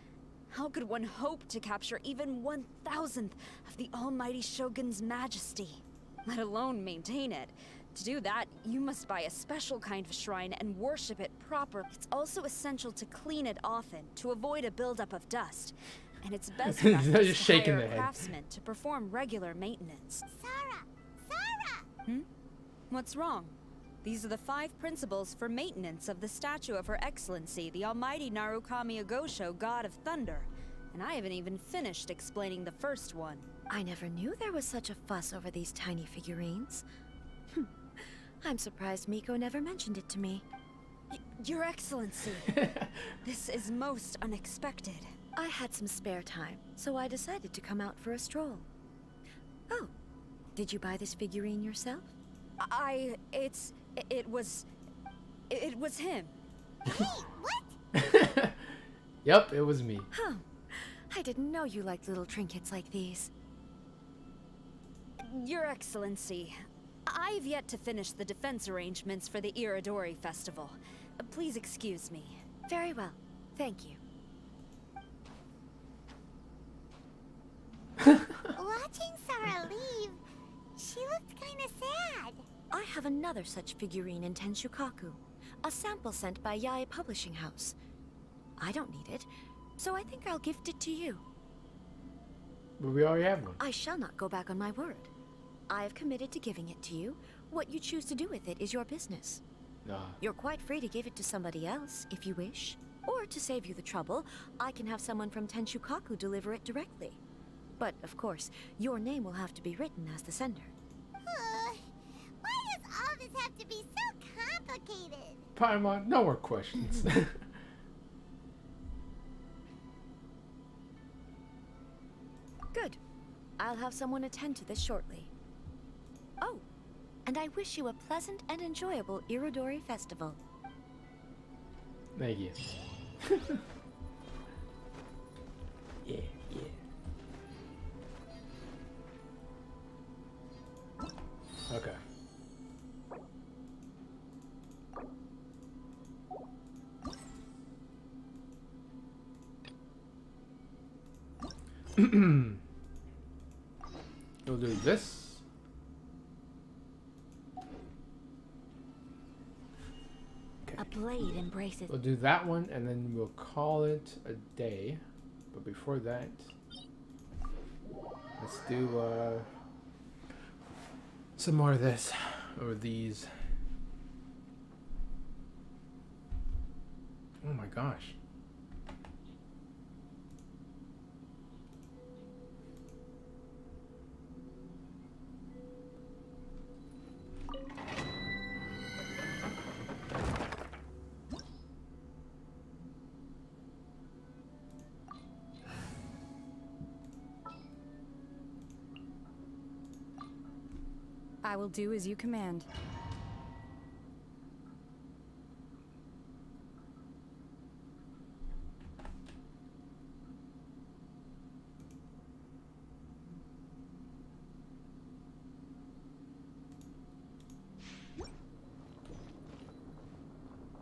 how could one hope to capture even 1,000th of the Almighty Shogun's majesty? Let alone maintain it. To do that, you must buy a special kind of shrine and worship it properly. It's also essential to clean it often to avoid a buildup of dust. And it's best practice Just to shaking hire their a head. craftsman to perform regular maintenance. Sarah! Sarah! Hmm? What's wrong? These are the 5 principles for maintenance of the statue of Her Excellency, the Almighty Narukami Ogosho, God of Thunder. And I haven't even finished explaining the first one. I never knew there was such a fuss over these tiny figurines. I'm surprised Miko never mentioned it to me. Your Excellency, this is most unexpected. I had some spare time, so I decided to come out for a stroll. Oh, did you buy this figurine yourself? It was him. Hey, what? Yep, it was me. Huh. I didn't know you liked little trinkets like these. Your Excellency, I've yet to finish the defense arrangements for the Iridori Festival. Please excuse me. Very well. Thank you. Watching Sarah leave, she looked kinda sad. I have another such figurine in Tenshukaku, a sample sent by Yae Publishing House. I don't need it, so I think I'll gift it to you. But we already have one. I shall not go back on my word. I have committed to giving it to you. What you choose to do with it is your business. Nah. You're quite free to give it to somebody else, if you wish. Or to save you the trouble, I can have someone from Tenshukaku deliver it directly. But, of course, your name will have to be written as the sender. Why does all this have to be so complicated? Paimon, no more questions. Good. I'll have someone attend to this shortly. Oh, and I wish you a pleasant and enjoyable Irodori Festival. Thank you. Yeah. Okay. We'll do this. Okay. A blade embraces. We'll do that one and then we'll call it a day. But before that, let's do some more of this or these. Oh my gosh. I will do as you command.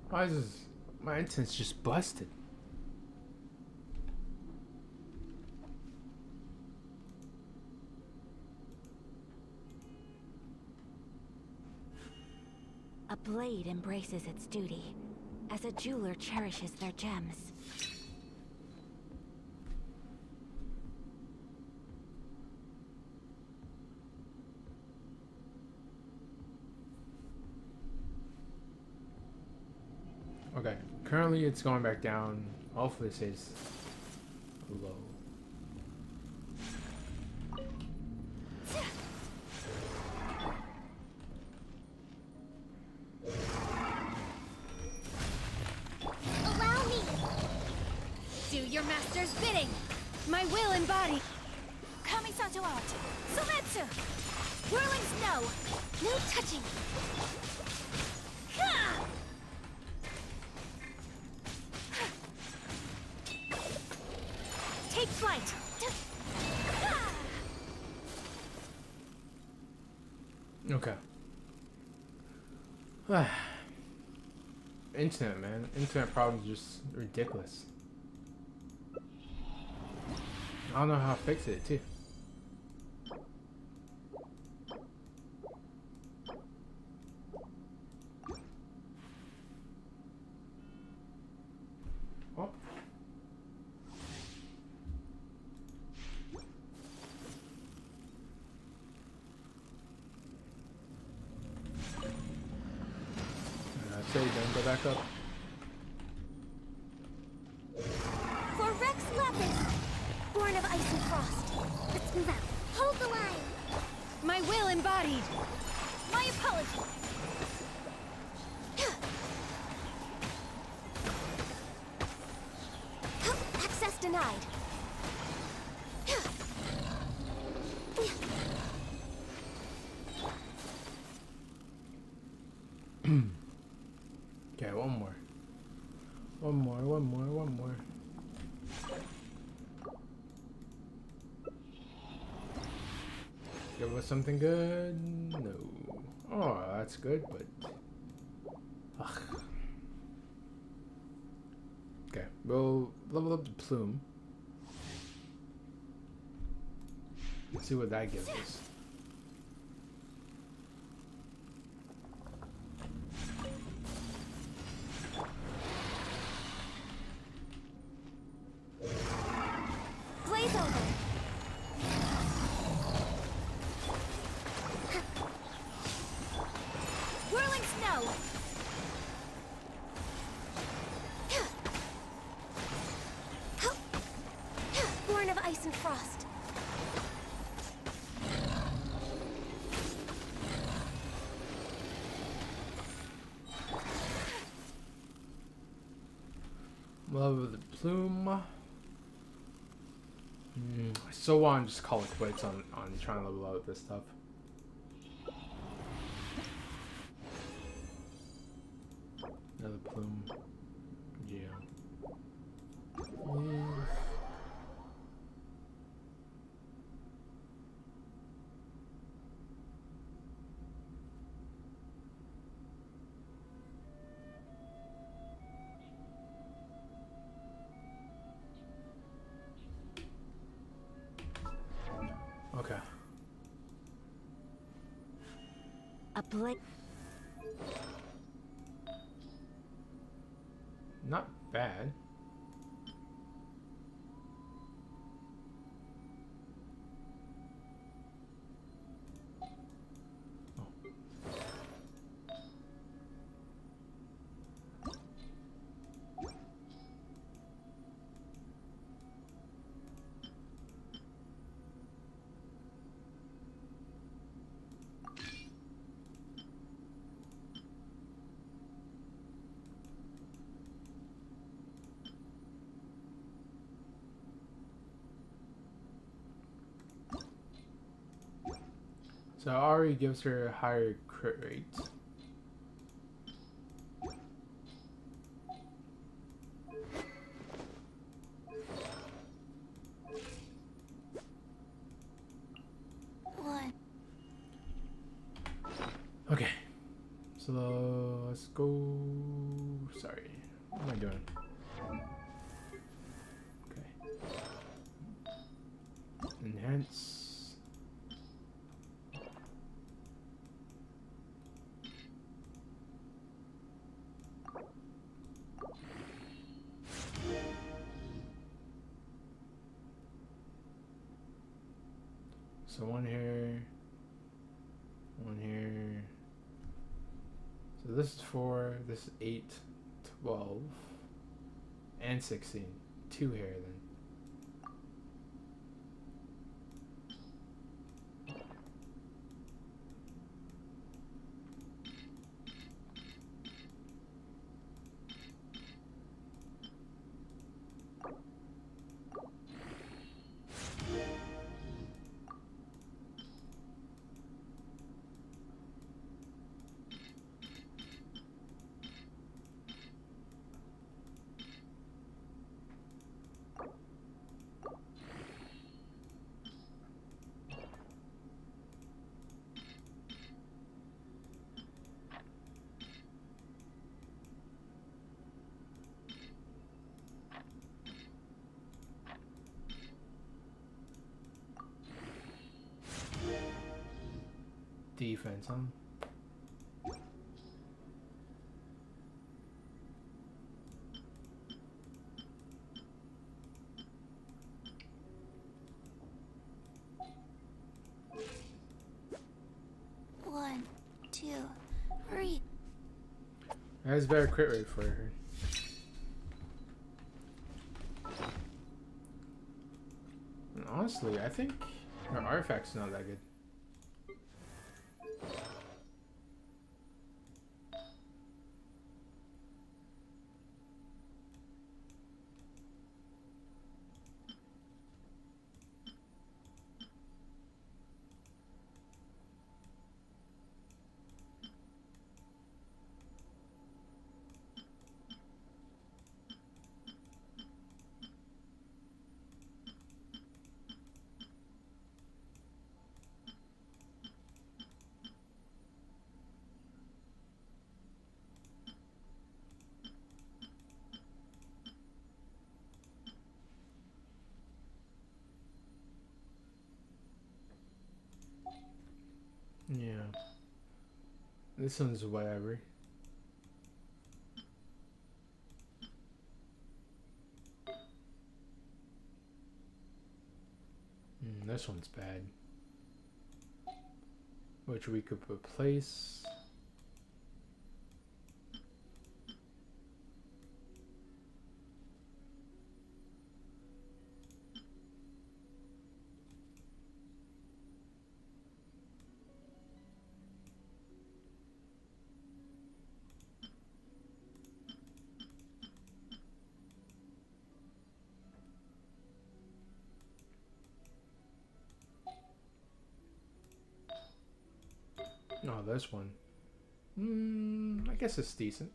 Why is this, my internet's just busted? A blade embraces its duty, as a jeweler cherishes their gems. Okay, currently it's going back down. Hopefully it stays low. Allow me! Do your master's bidding! My will embodied! Kamisato out! Sometsu! Whirling snow! No touching! Ha! Take flight! Okay. Internet, man. Internet problems are just ridiculous. I don't know how to fix it, too. Oh. That's it, then go back up. For Rex Lapis! Born of ice and frost. Let's move out. Hold the line! My will embodied! My apology! Access denied! Okay, one more. One more. Give us something good. No. Oh, that's good, but. Ugh. Okay, we'll level up the plume. Let's see what that gives us. Blaze over. Whirling snow. Born of ice and frost. Love the plume. I still want to just call it quits on trying to level out this stuff. Another plume. Yeah. Okay. A blink. Not bad. So Ari gives her a higher crit rate. What? Okay. So let's go. Sorry. What am I doing? Okay. Enhance. So one here, one here. So this is 4, this is 8, 12, and 16. 2 here then. Defense, huh? One, two, three. That's better crit rate for her. And honestly, I think her artifact's not that good. This one's whatever. This one's bad. Which we could replace. Oh, this one. I guess it's decent.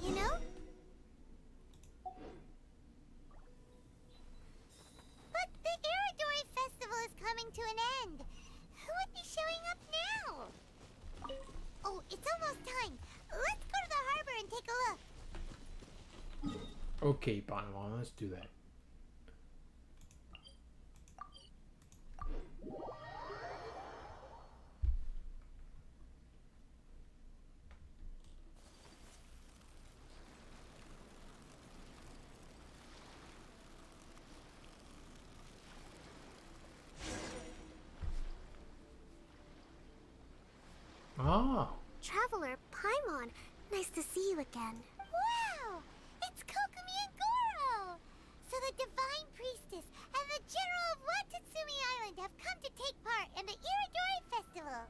You know? But the Iridori Festival is coming to an end. Who would be showing up now? Oh, it's almost time. Let's go to the harbor and take a look. Okay, Paimon, let's do that. Ah. Traveler Paimon, nice to see you again. Wow! It's Kokumi and Goro! So the Divine Priestess and the General of Watatsumi Island have come to take part in the Iridori Festival.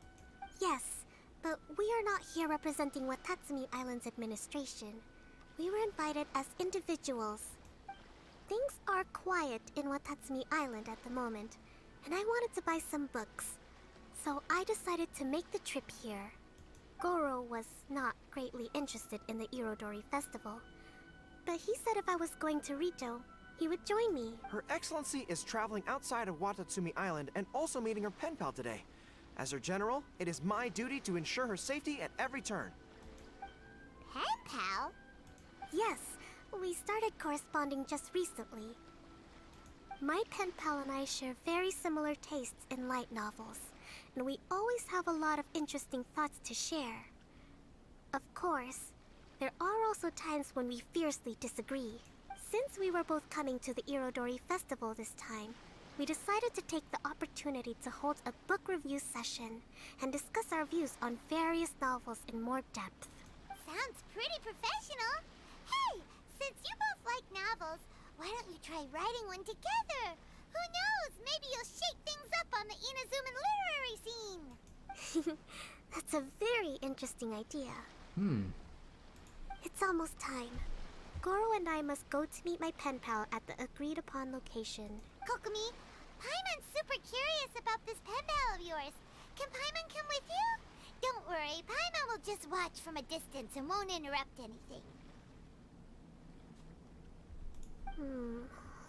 Yes, but we are not here representing Watatsumi Island's administration. We were invited as individuals. Things are quiet in Watatsumi Island at the moment, and I wanted to buy some books. So I decided to make the trip here. Goro was not greatly interested in the Irodori Festival, but he said if I was going to Rito, he would join me. Her Excellency is traveling outside of Watatsumi Island and also meeting her pen pal today. As her general, it is my duty to ensure her safety at every turn. Pen pal? Yes, we started corresponding just recently. My pen pal and I share very similar tastes in light novels, and we always have a lot of interesting thoughts to share. Of course, there are also times when we fiercely disagree. Since we were both coming to the Irodori Festival this time, we decided to take the opportunity to hold a book review session and discuss our views on various novels in more depth. Sounds pretty professional. Hey, since you both like novels, why don't you try writing one together? Who knows? Maybe you'll shake things up on the Inazuman literary scene. That's a very interesting idea. It's almost time. Goro and I must go to meet my pen pal at the agreed upon location. Kokumi, Paimon's super curious about this pen pal of yours. Can Paimon come with you? Don't worry, Paimon will just watch from a distance and won't interrupt anything.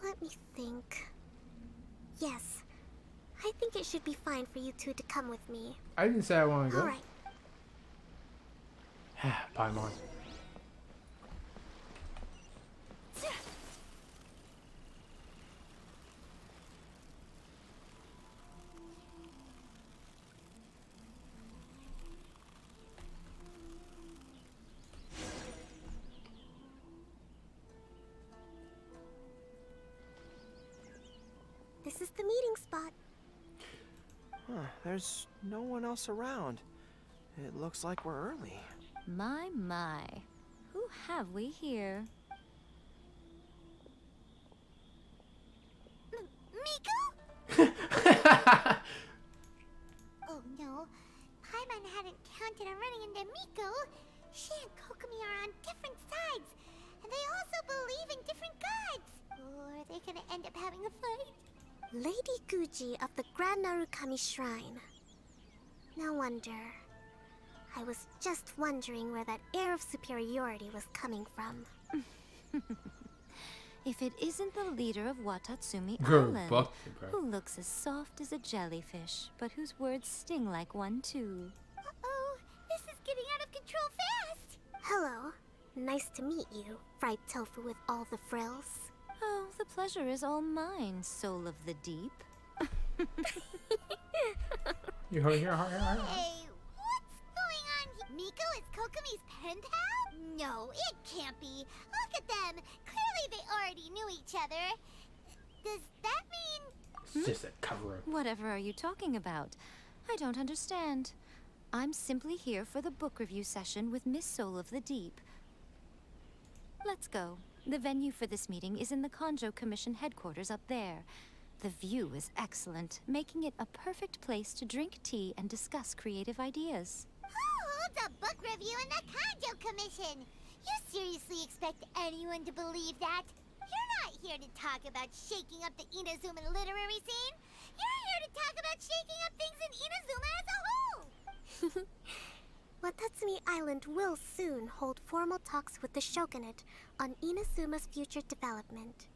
Let me think. Yes, I think it should be fine for you two to come with me. I didn't say I want to go. Alright. Paimon. This is the meeting spot. There's no one else around. It looks like we're early. My, my. Who have we here? Miko? Oh no. Paimon hadn't counted on running into Miko. she and Kokomi are on different sides, and they also believe in different gods. Or are they gonna end up having a fight? Lady Guji of the Grand Narukami Shrine. No wonder. I was just wondering where that air of superiority was coming from. If it isn't the leader of Watatsumi You're Island, bucked, bro. who looks as soft as a jellyfish, but whose words sting like one too. Uh-oh, this is getting out of control fast. Hello. Nice to meet you, fried tofu with all the frills. Oh, the pleasure is all mine, soul of the deep. You heard your heart. Hey, what's going on here? Miko is Kokomi's pen pal? No, it can't be. Look at them. Clearly they already knew each other. Does that mean... It's just a cover-up. Whatever are you talking about? I don't understand. I'm simply here for the book review session with Miss Soul of the Deep. Let's go. The venue for this meeting is in the Konjo Commission headquarters up there. The view is excellent, making it a perfect place to drink tea and discuss creative ideas. Who holds a book review in the Konjo Commission? You seriously expect anyone to believe that? You're not here to talk about shaking up the Inazuma literary scene. You're here to talk about shaking up things in Inazuma as a whole. Watatsumi Island will soon hold formal talks with the shogunate on Inazuma's future development.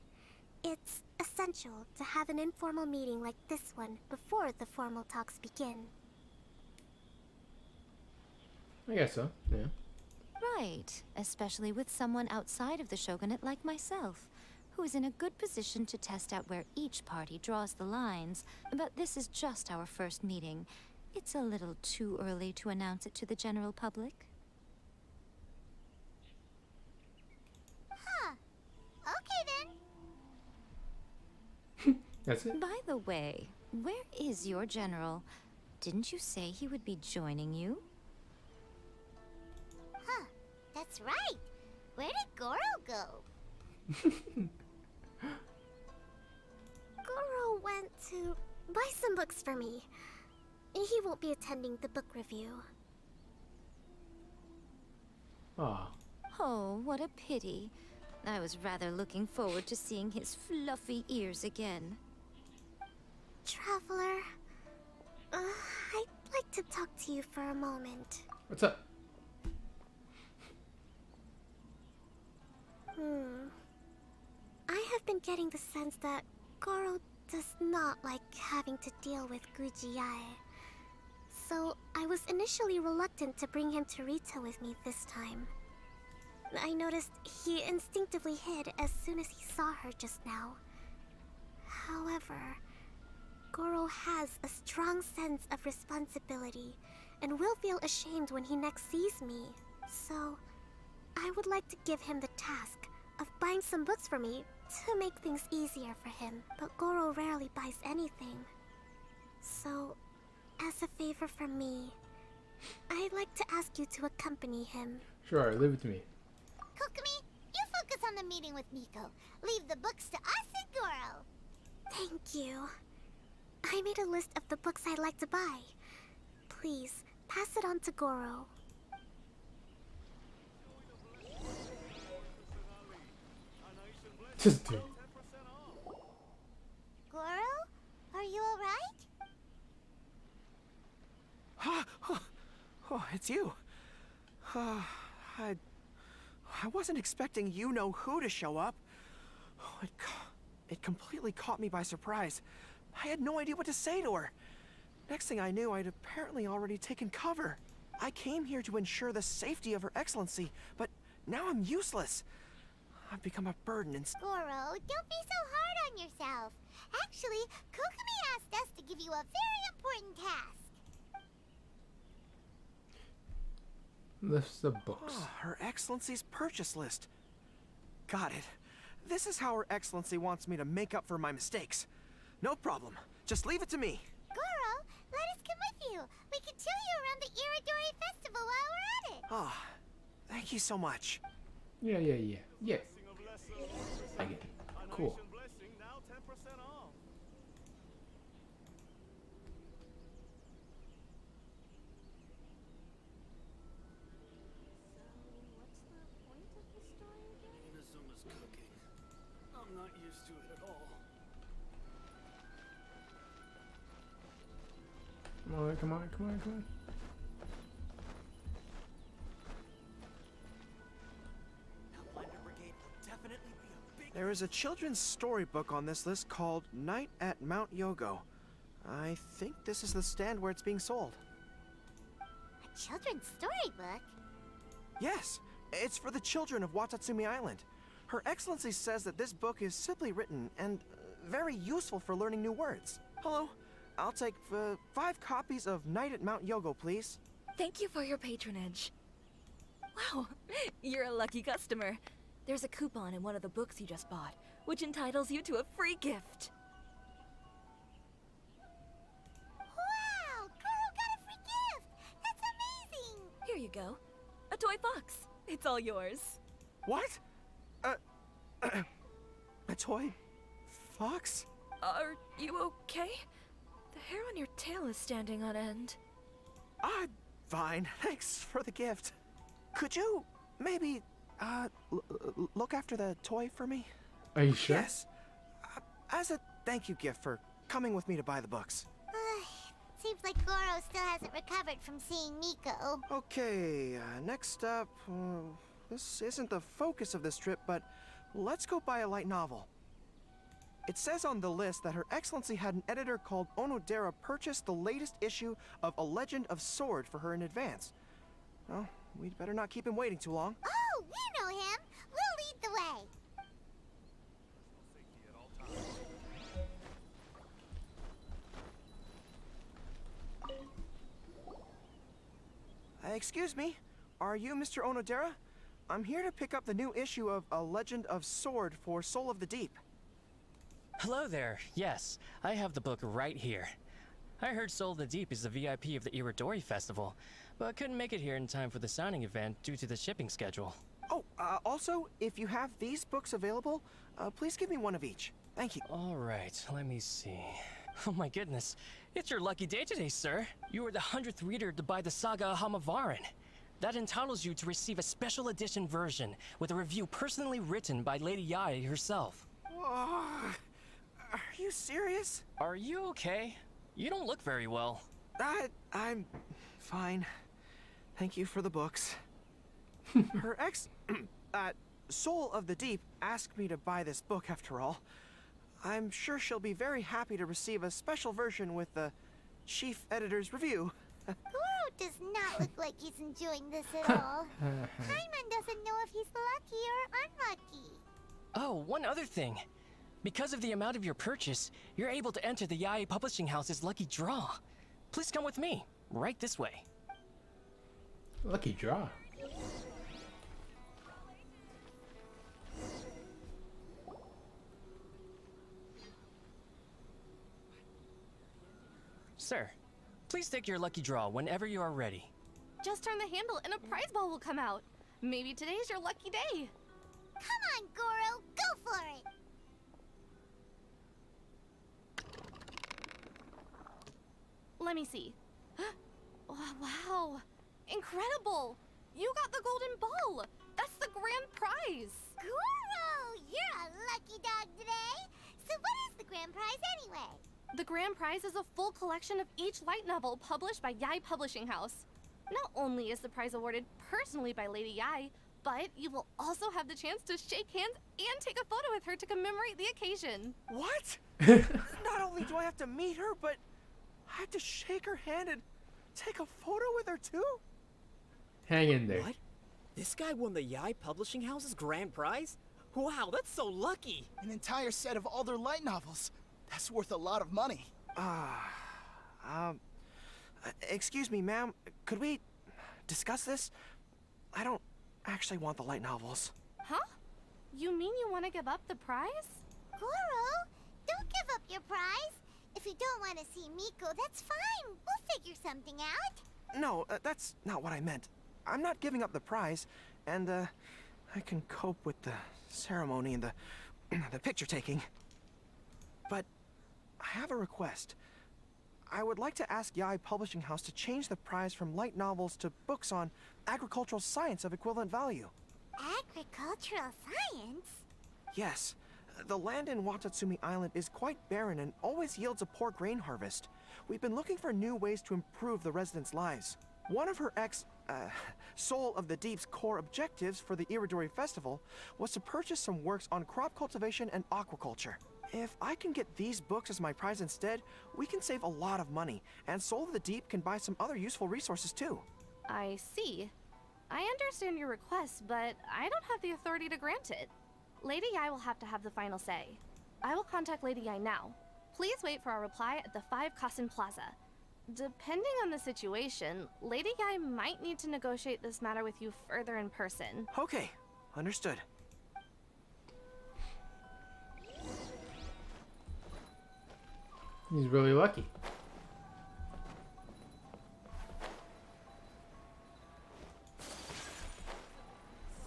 It's essential to have an informal meeting like this one before the formal talks begin. I guess so, yeah. Right, especially with someone outside of the shogunate like myself, who is in a good position to test out where each party draws the lines. But this is just our first meeting. It's a little too early to announce it to the general public. Huh. Okay then. That's it? By the way, where is your general? Didn't you say he would be joining you? Huh. That's right. Where did Goro go? Goro went to buy some books for me. He won't be attending the book review. Aw. Oh, what a pity. I was rather looking forward to seeing his fluffy ears again. Traveler, I'd like to talk to you for a moment. What's up? I have been getting the sense that Goro does not like having to deal with Gujiae. So I was initially reluctant to bring him to Rito with me this time. I noticed he instinctively hid as soon as he saw her just now. However, Goro has a strong sense of responsibility and will feel ashamed when he next sees me. So, I would like to give him the task of buying some books for me to make things easier for him. But Goro rarely buys anything. So, as a favor from me, I'd like to ask you to accompany him. Sure, leave it to me. Kokomi, you focus on the meeting with Miko. Leave the books to us and Goro. Thank you. I made a list of the books I'd like to buy. Please, pass it on to Goro. Just do it. Goro? Are you alright? Oh, it's you. I wasn't expecting you-know-who to show up. Oh, it completely caught me by surprise. I had no idea what to say to her. Next thing I knew, I'd apparently already taken cover. I came here to ensure the safety of Her Excellency, but now I'm useless. I've become a burden and... Goro, don't be so hard on yourself. Actually, Kokomi asked us to give you a very important task. List of books. Oh, Her Excellency's purchase list. Got it. This is how Her Excellency wants me to make up for my mistakes. No problem. Just leave it to me. Goro, let us come with you. We can show you around the Iridori Festival while we're at it. Ah, thank you so much. Yeah. I get it. Cool. come on, come on, come on. There is a children's storybook on this list called Night at Mount Yogo. I think this is the stand where it's being sold. A children's storybook? Yes, it's for the children of Watatsumi Island. Her Excellency says that this book is simply written and very useful for learning new words. Hello, I'll take 5 copies of Night at Mount Yogo, please. Thank you for your patronage. Wow, you're a lucky customer. There's a coupon in one of the books you just bought, which entitles you to a free gift. Wow! Goro got a free gift! That's amazing! Here you go. A toy fox. It's all yours. What? A toy fox? Are you okay? The hair on your tail is standing on end. I'm fine. Thanks for the gift. Could you maybe look after the toy for me? Are you sure? Yes. As a thank you gift for coming with me to buy the books. Seems like Goro still hasn't recovered from seeing Miko. Okay, next up, this isn't the focus of this trip, but let's go buy a light novel. It says on the list that Her Excellency had an editor called Onodera purchase the latest issue of A Legend of Sword for her in advance. Well, we'd better not keep him waiting too long. Oh, we know him! We'll lead the way! Excuse me, are you Mr. Onodera? I'm here to pick up the new issue of A Legend of Sword for Soul of the Deep. Hello there. Yes, I have the book right here. I heard Soul of the Deep is the VIP of the Iridori Festival, but couldn't make it here in time for the signing event due to the shipping schedule. Oh, also, if you have these books available, please give me one of each. Thank you. All right, let me see. Oh my goodness, it's your lucky day today, sir. You are the 100th reader to buy the Saga of Hamavaran. That entitles you to receive a special edition version with a review personally written by Lady Yae herself. Are you serious? Are you okay? You don't look very well. I'm fine. Thank you for the books. Her Soul of the Deep asked me to buy this book after all. I'm sure she'll be very happy to receive a special version with the chief editor's review. Goro does not look like he's enjoying this at all. Paimon doesn't know if he's lucky or unlucky. Oh, one other thing. Because of the amount of your purchase, you're able to enter the Yae Publishing House's lucky draw. Please come with me, right this way. Lucky draw. Sir, please take your lucky draw whenever you are ready. Just turn the handle and a prize ball will come out. Maybe today's your lucky day. Come on, Goro, go for it! Let me see. Oh, wow. Incredible! You got the golden ball! That's the grand prize! Goro, you're a lucky dog today! So what is the grand prize anyway? The grand prize is a full collection of each light novel published by Yae Publishing House. Not only is the prize awarded personally by Lady Yae, but you will also have the chance to shake hands and take a photo with her to commemorate the occasion. What? Not only do I have to meet her, but I have to shake her hand and take a photo with her too? Hang in there. What? This guy won the Yae Publishing House's grand prize? Wow, that's so lucky! An entire set of all their light novels. That's worth a lot of money. Excuse me, ma'am. Could we discuss this? I don't actually want the light novels. Huh? You mean you want to give up the prize? Goro, don't give up your prize. If you don't want to see Miko, that's fine. We'll figure something out. No, that's not what I meant. I'm not giving up the prize, and I can cope with the ceremony and the picture taking. But I have a request. I would like to ask Yae Publishing House to change the prize from light novels to books on agricultural science of equivalent value. Agricultural science? Yes, The land in Watatsumi Island is quite barren and always yields a poor grain harvest. We've been looking for new ways to improve the residents' lives. One of her Soul of the Deep's core objectives for the Iridori Festival was to purchase some works on crop cultivation and aquaculture. If I can get these books as my prize instead, we can save a lot of money, and Soul of the Deep can buy some other useful resources too. I see. I understand your request, but I don't have the authority to grant it. Lady Yai will have to have the final say. I will contact Lady Yai now. Please wait for our reply at the 5 Kasen Plaza. Depending on the situation, Lady Yai might need to negotiate this matter with you further in person. Okay, understood. He's really lucky.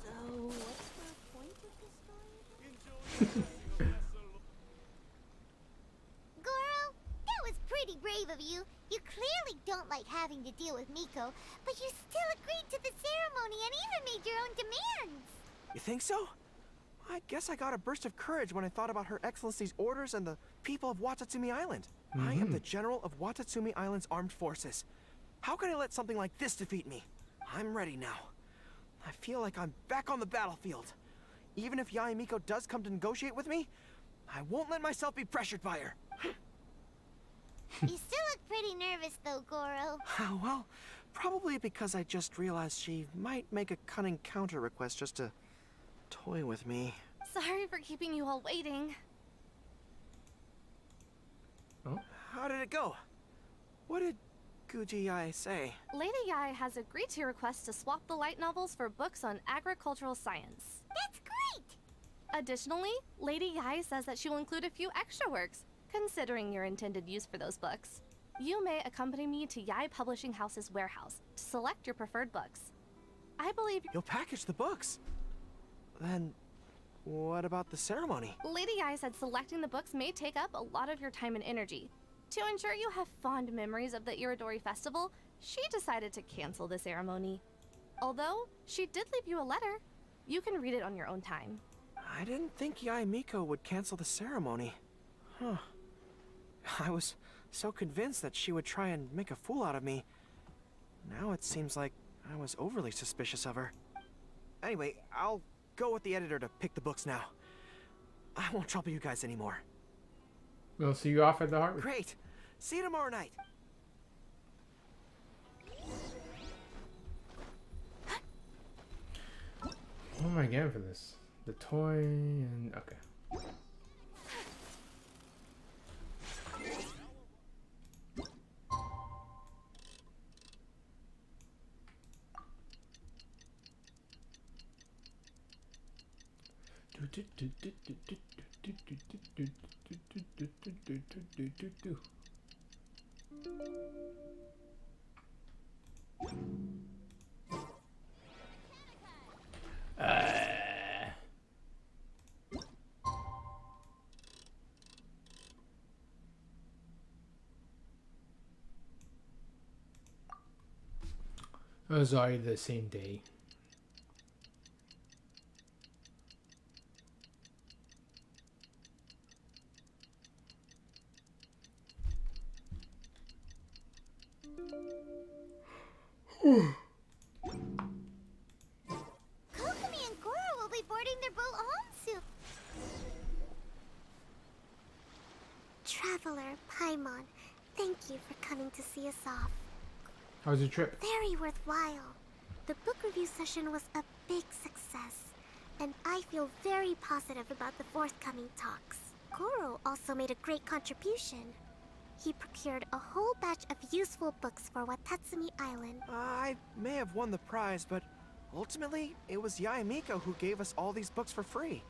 So, what's the point of this story? Goro, that was pretty brave of you. You clearly don't like having to deal with Miko, but you still agreed to the ceremony and even made your own demands. You think so? I guess I got a burst of courage when I thought about Her Excellency's orders and the people of Watatsumi Island. I am the general of Watatsumi Island's armed forces. How can I let something like this defeat me? I'm ready now. I feel like I'm back on the battlefield. Even if Yae Miko does come to negotiate with me, I won't let myself be pressured by her. You still look pretty nervous though, Goro. Well, probably because I just realized she might make a cunning counter request just to toy with me. Sorry for keeping you all waiting. Oh? How did it go? What did Guji Yae say? Lady Yai has agreed to your request to swap the light novels for books on agricultural science. That's great! Additionally, Lady Yai says that she will include a few extra works, considering your intended use for those books. You may accompany me to Yai Publishing House's warehouse to select your preferred books. I believe you'll package the books. Then, what about the ceremony? Lady Yai said selecting the books may take up a lot of your time and energy. To ensure you have fond memories of the Iridori Festival, she decided to cancel the ceremony. Although, she did leave you a letter. You can read it on your own time. I didn't think Yae Miko would cancel the ceremony. Huh. I was so convinced that she would try and make a fool out of me. Now it seems like I was overly suspicious of her. Anyway, I'll go with the editor to pick the books now. I won't trouble you guys anymore. We'll see you off at the Heart. Great. See you tomorrow night. What am I getting for this? The toy and... okay. It was already the same day. Kokomi and Goro will be boarding their boat home soon. Traveler Paimon, thank you for coming to see us off. How was your trip? Very worthwhile. The book review session was a big success, and I feel very positive about the forthcoming talks. Goro also made a great contribution. He procured a whole batch of useful books for Watatsumi Island. I may have won the prize, but ultimately, it was Yae Miko who gave us all these books for free.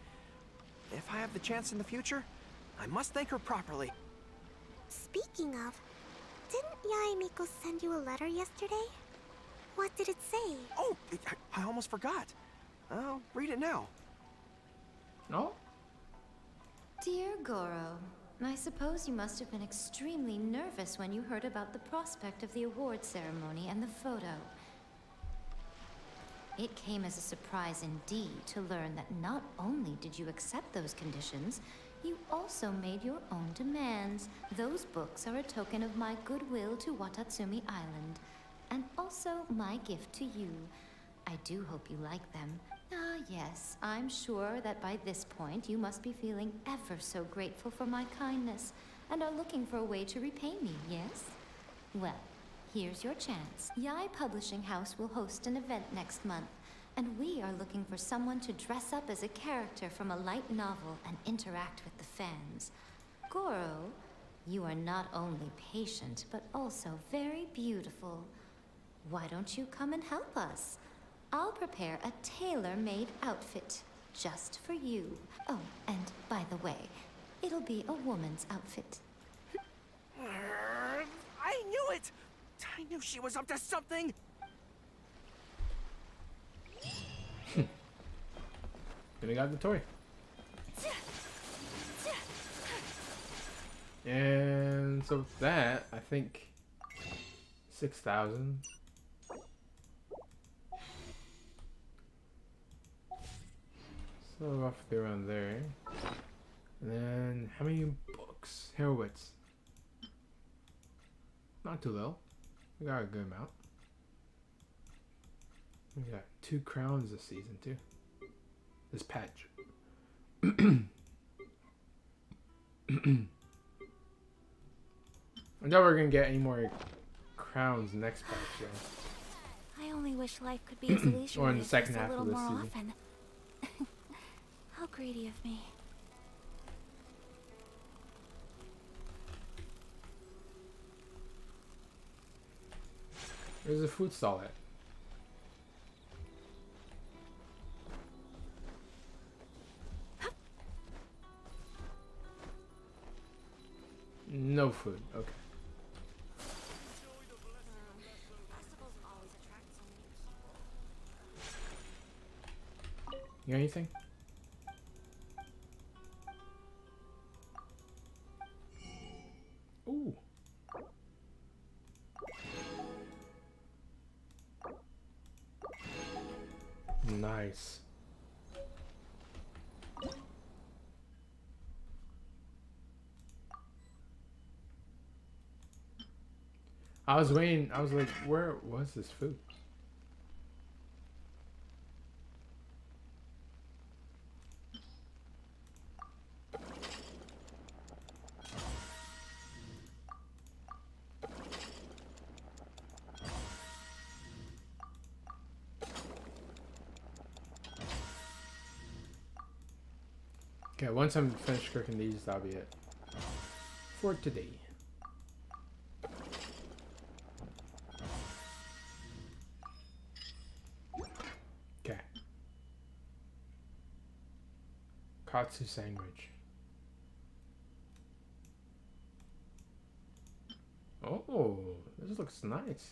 If I have the chance in the future, I must thank her properly. Speaking of, didn't Yae Miko send you a letter yesterday? What did it say? Oh, I almost forgot. I'll read it now. No? Dear Goro, I suppose you must have been extremely nervous when you heard about the prospect of the award ceremony and the photo. It came as a surprise indeed to learn that not only did you accept those conditions, you also made your own demands. Those books are a token of my goodwill to Watatsumi Island, and also my gift to you. I do hope you like them. Ah, yes, I'm sure that by this point you must be feeling ever so grateful for my kindness, and are looking for a way to repay me, yes? Well, here's your chance. Yai Publishing House will host an event next month, and we are looking for someone to dress up as a character from a light novel and interact with the fans. Goro, you are not only patient, but also very beautiful. Why don't you come and help us? I'll prepare a tailor-made outfit just for you. Oh, and by the way, it'll be a woman's outfit. I knew it! I knew she was up to something! Then we got the toy. And so with that, I think 6,000. So roughly around there. And then how many books? Herowitz. Not too low. We got a good amount. We got 2 crowns this season too. This patch. I doubt we're gonna get any more crowns next patch though. I only wish life could be as leisurely Or in the as second this half a of little this more season. often. How greedy of me. Where's the food stall at? No food. Okay. You got anything? Ooh. Nice. I was waiting. I was like, where was this food? Okay, once I'm finished cooking these, that'll be it for today. Okay. Katsu sandwich. Oh, this looks nice.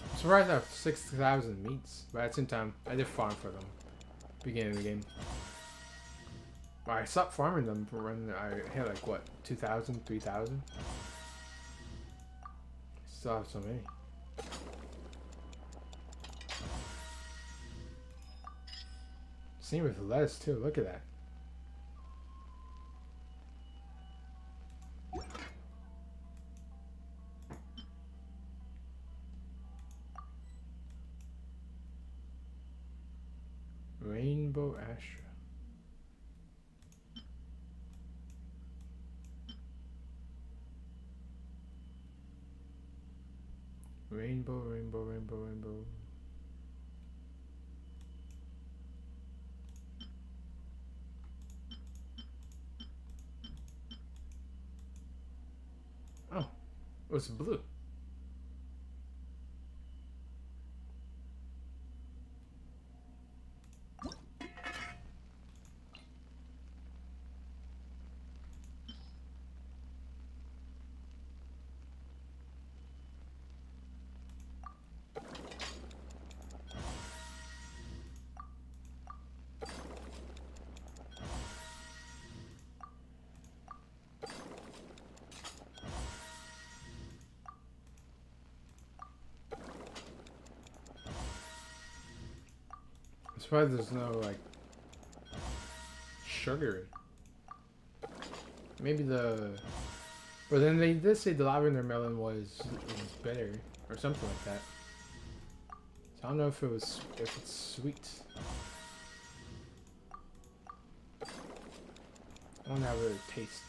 I'm surprised I have 6,000 meats, but at the same time, I did farm for them beginning of the game. But I stopped farming them for when I hit like what, 2,000, 3,000? Still have so many. Same with lettuce too, look at that. Rainbow Astra. Rainbow, rainbow, rainbow, rainbow. Oh, it's blue. I'm surprised there's no like sugar. Maybe the, but then they did say the lavender melon was bitter or something like that. So I don't know if it's sweet. I want to have a taste.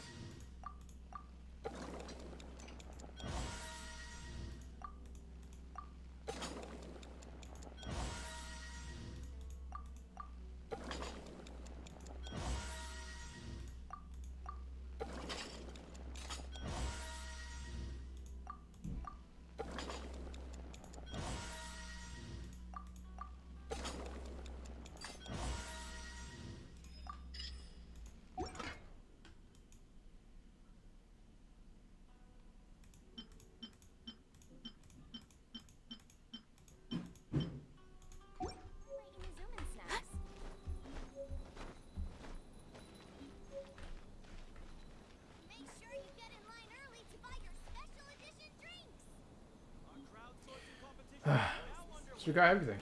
So we got everything.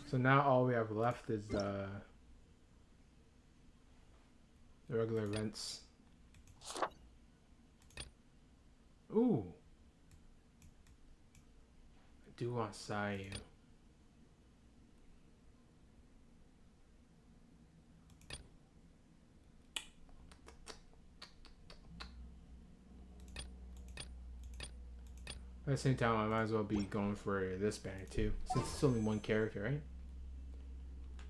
So now all we have left is the regular events. Ooh. I do want Sayu. At the same time, I might as well be going for this banner too, since it's only one character, right?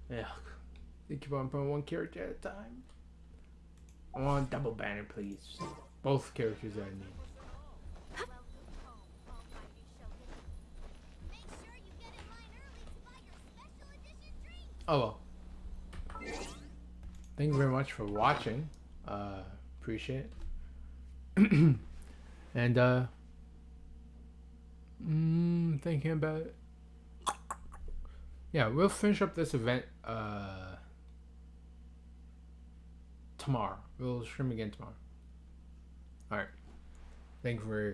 Yeah, they keep on putting one character at a time. I want a double banner, please. Both characters that I need. Oh well. Thank you very much for watching. Appreciate it. And thinking about it. Yeah, we'll finish up this event tomorrow. We'll stream again tomorrow. Alright. Thank you for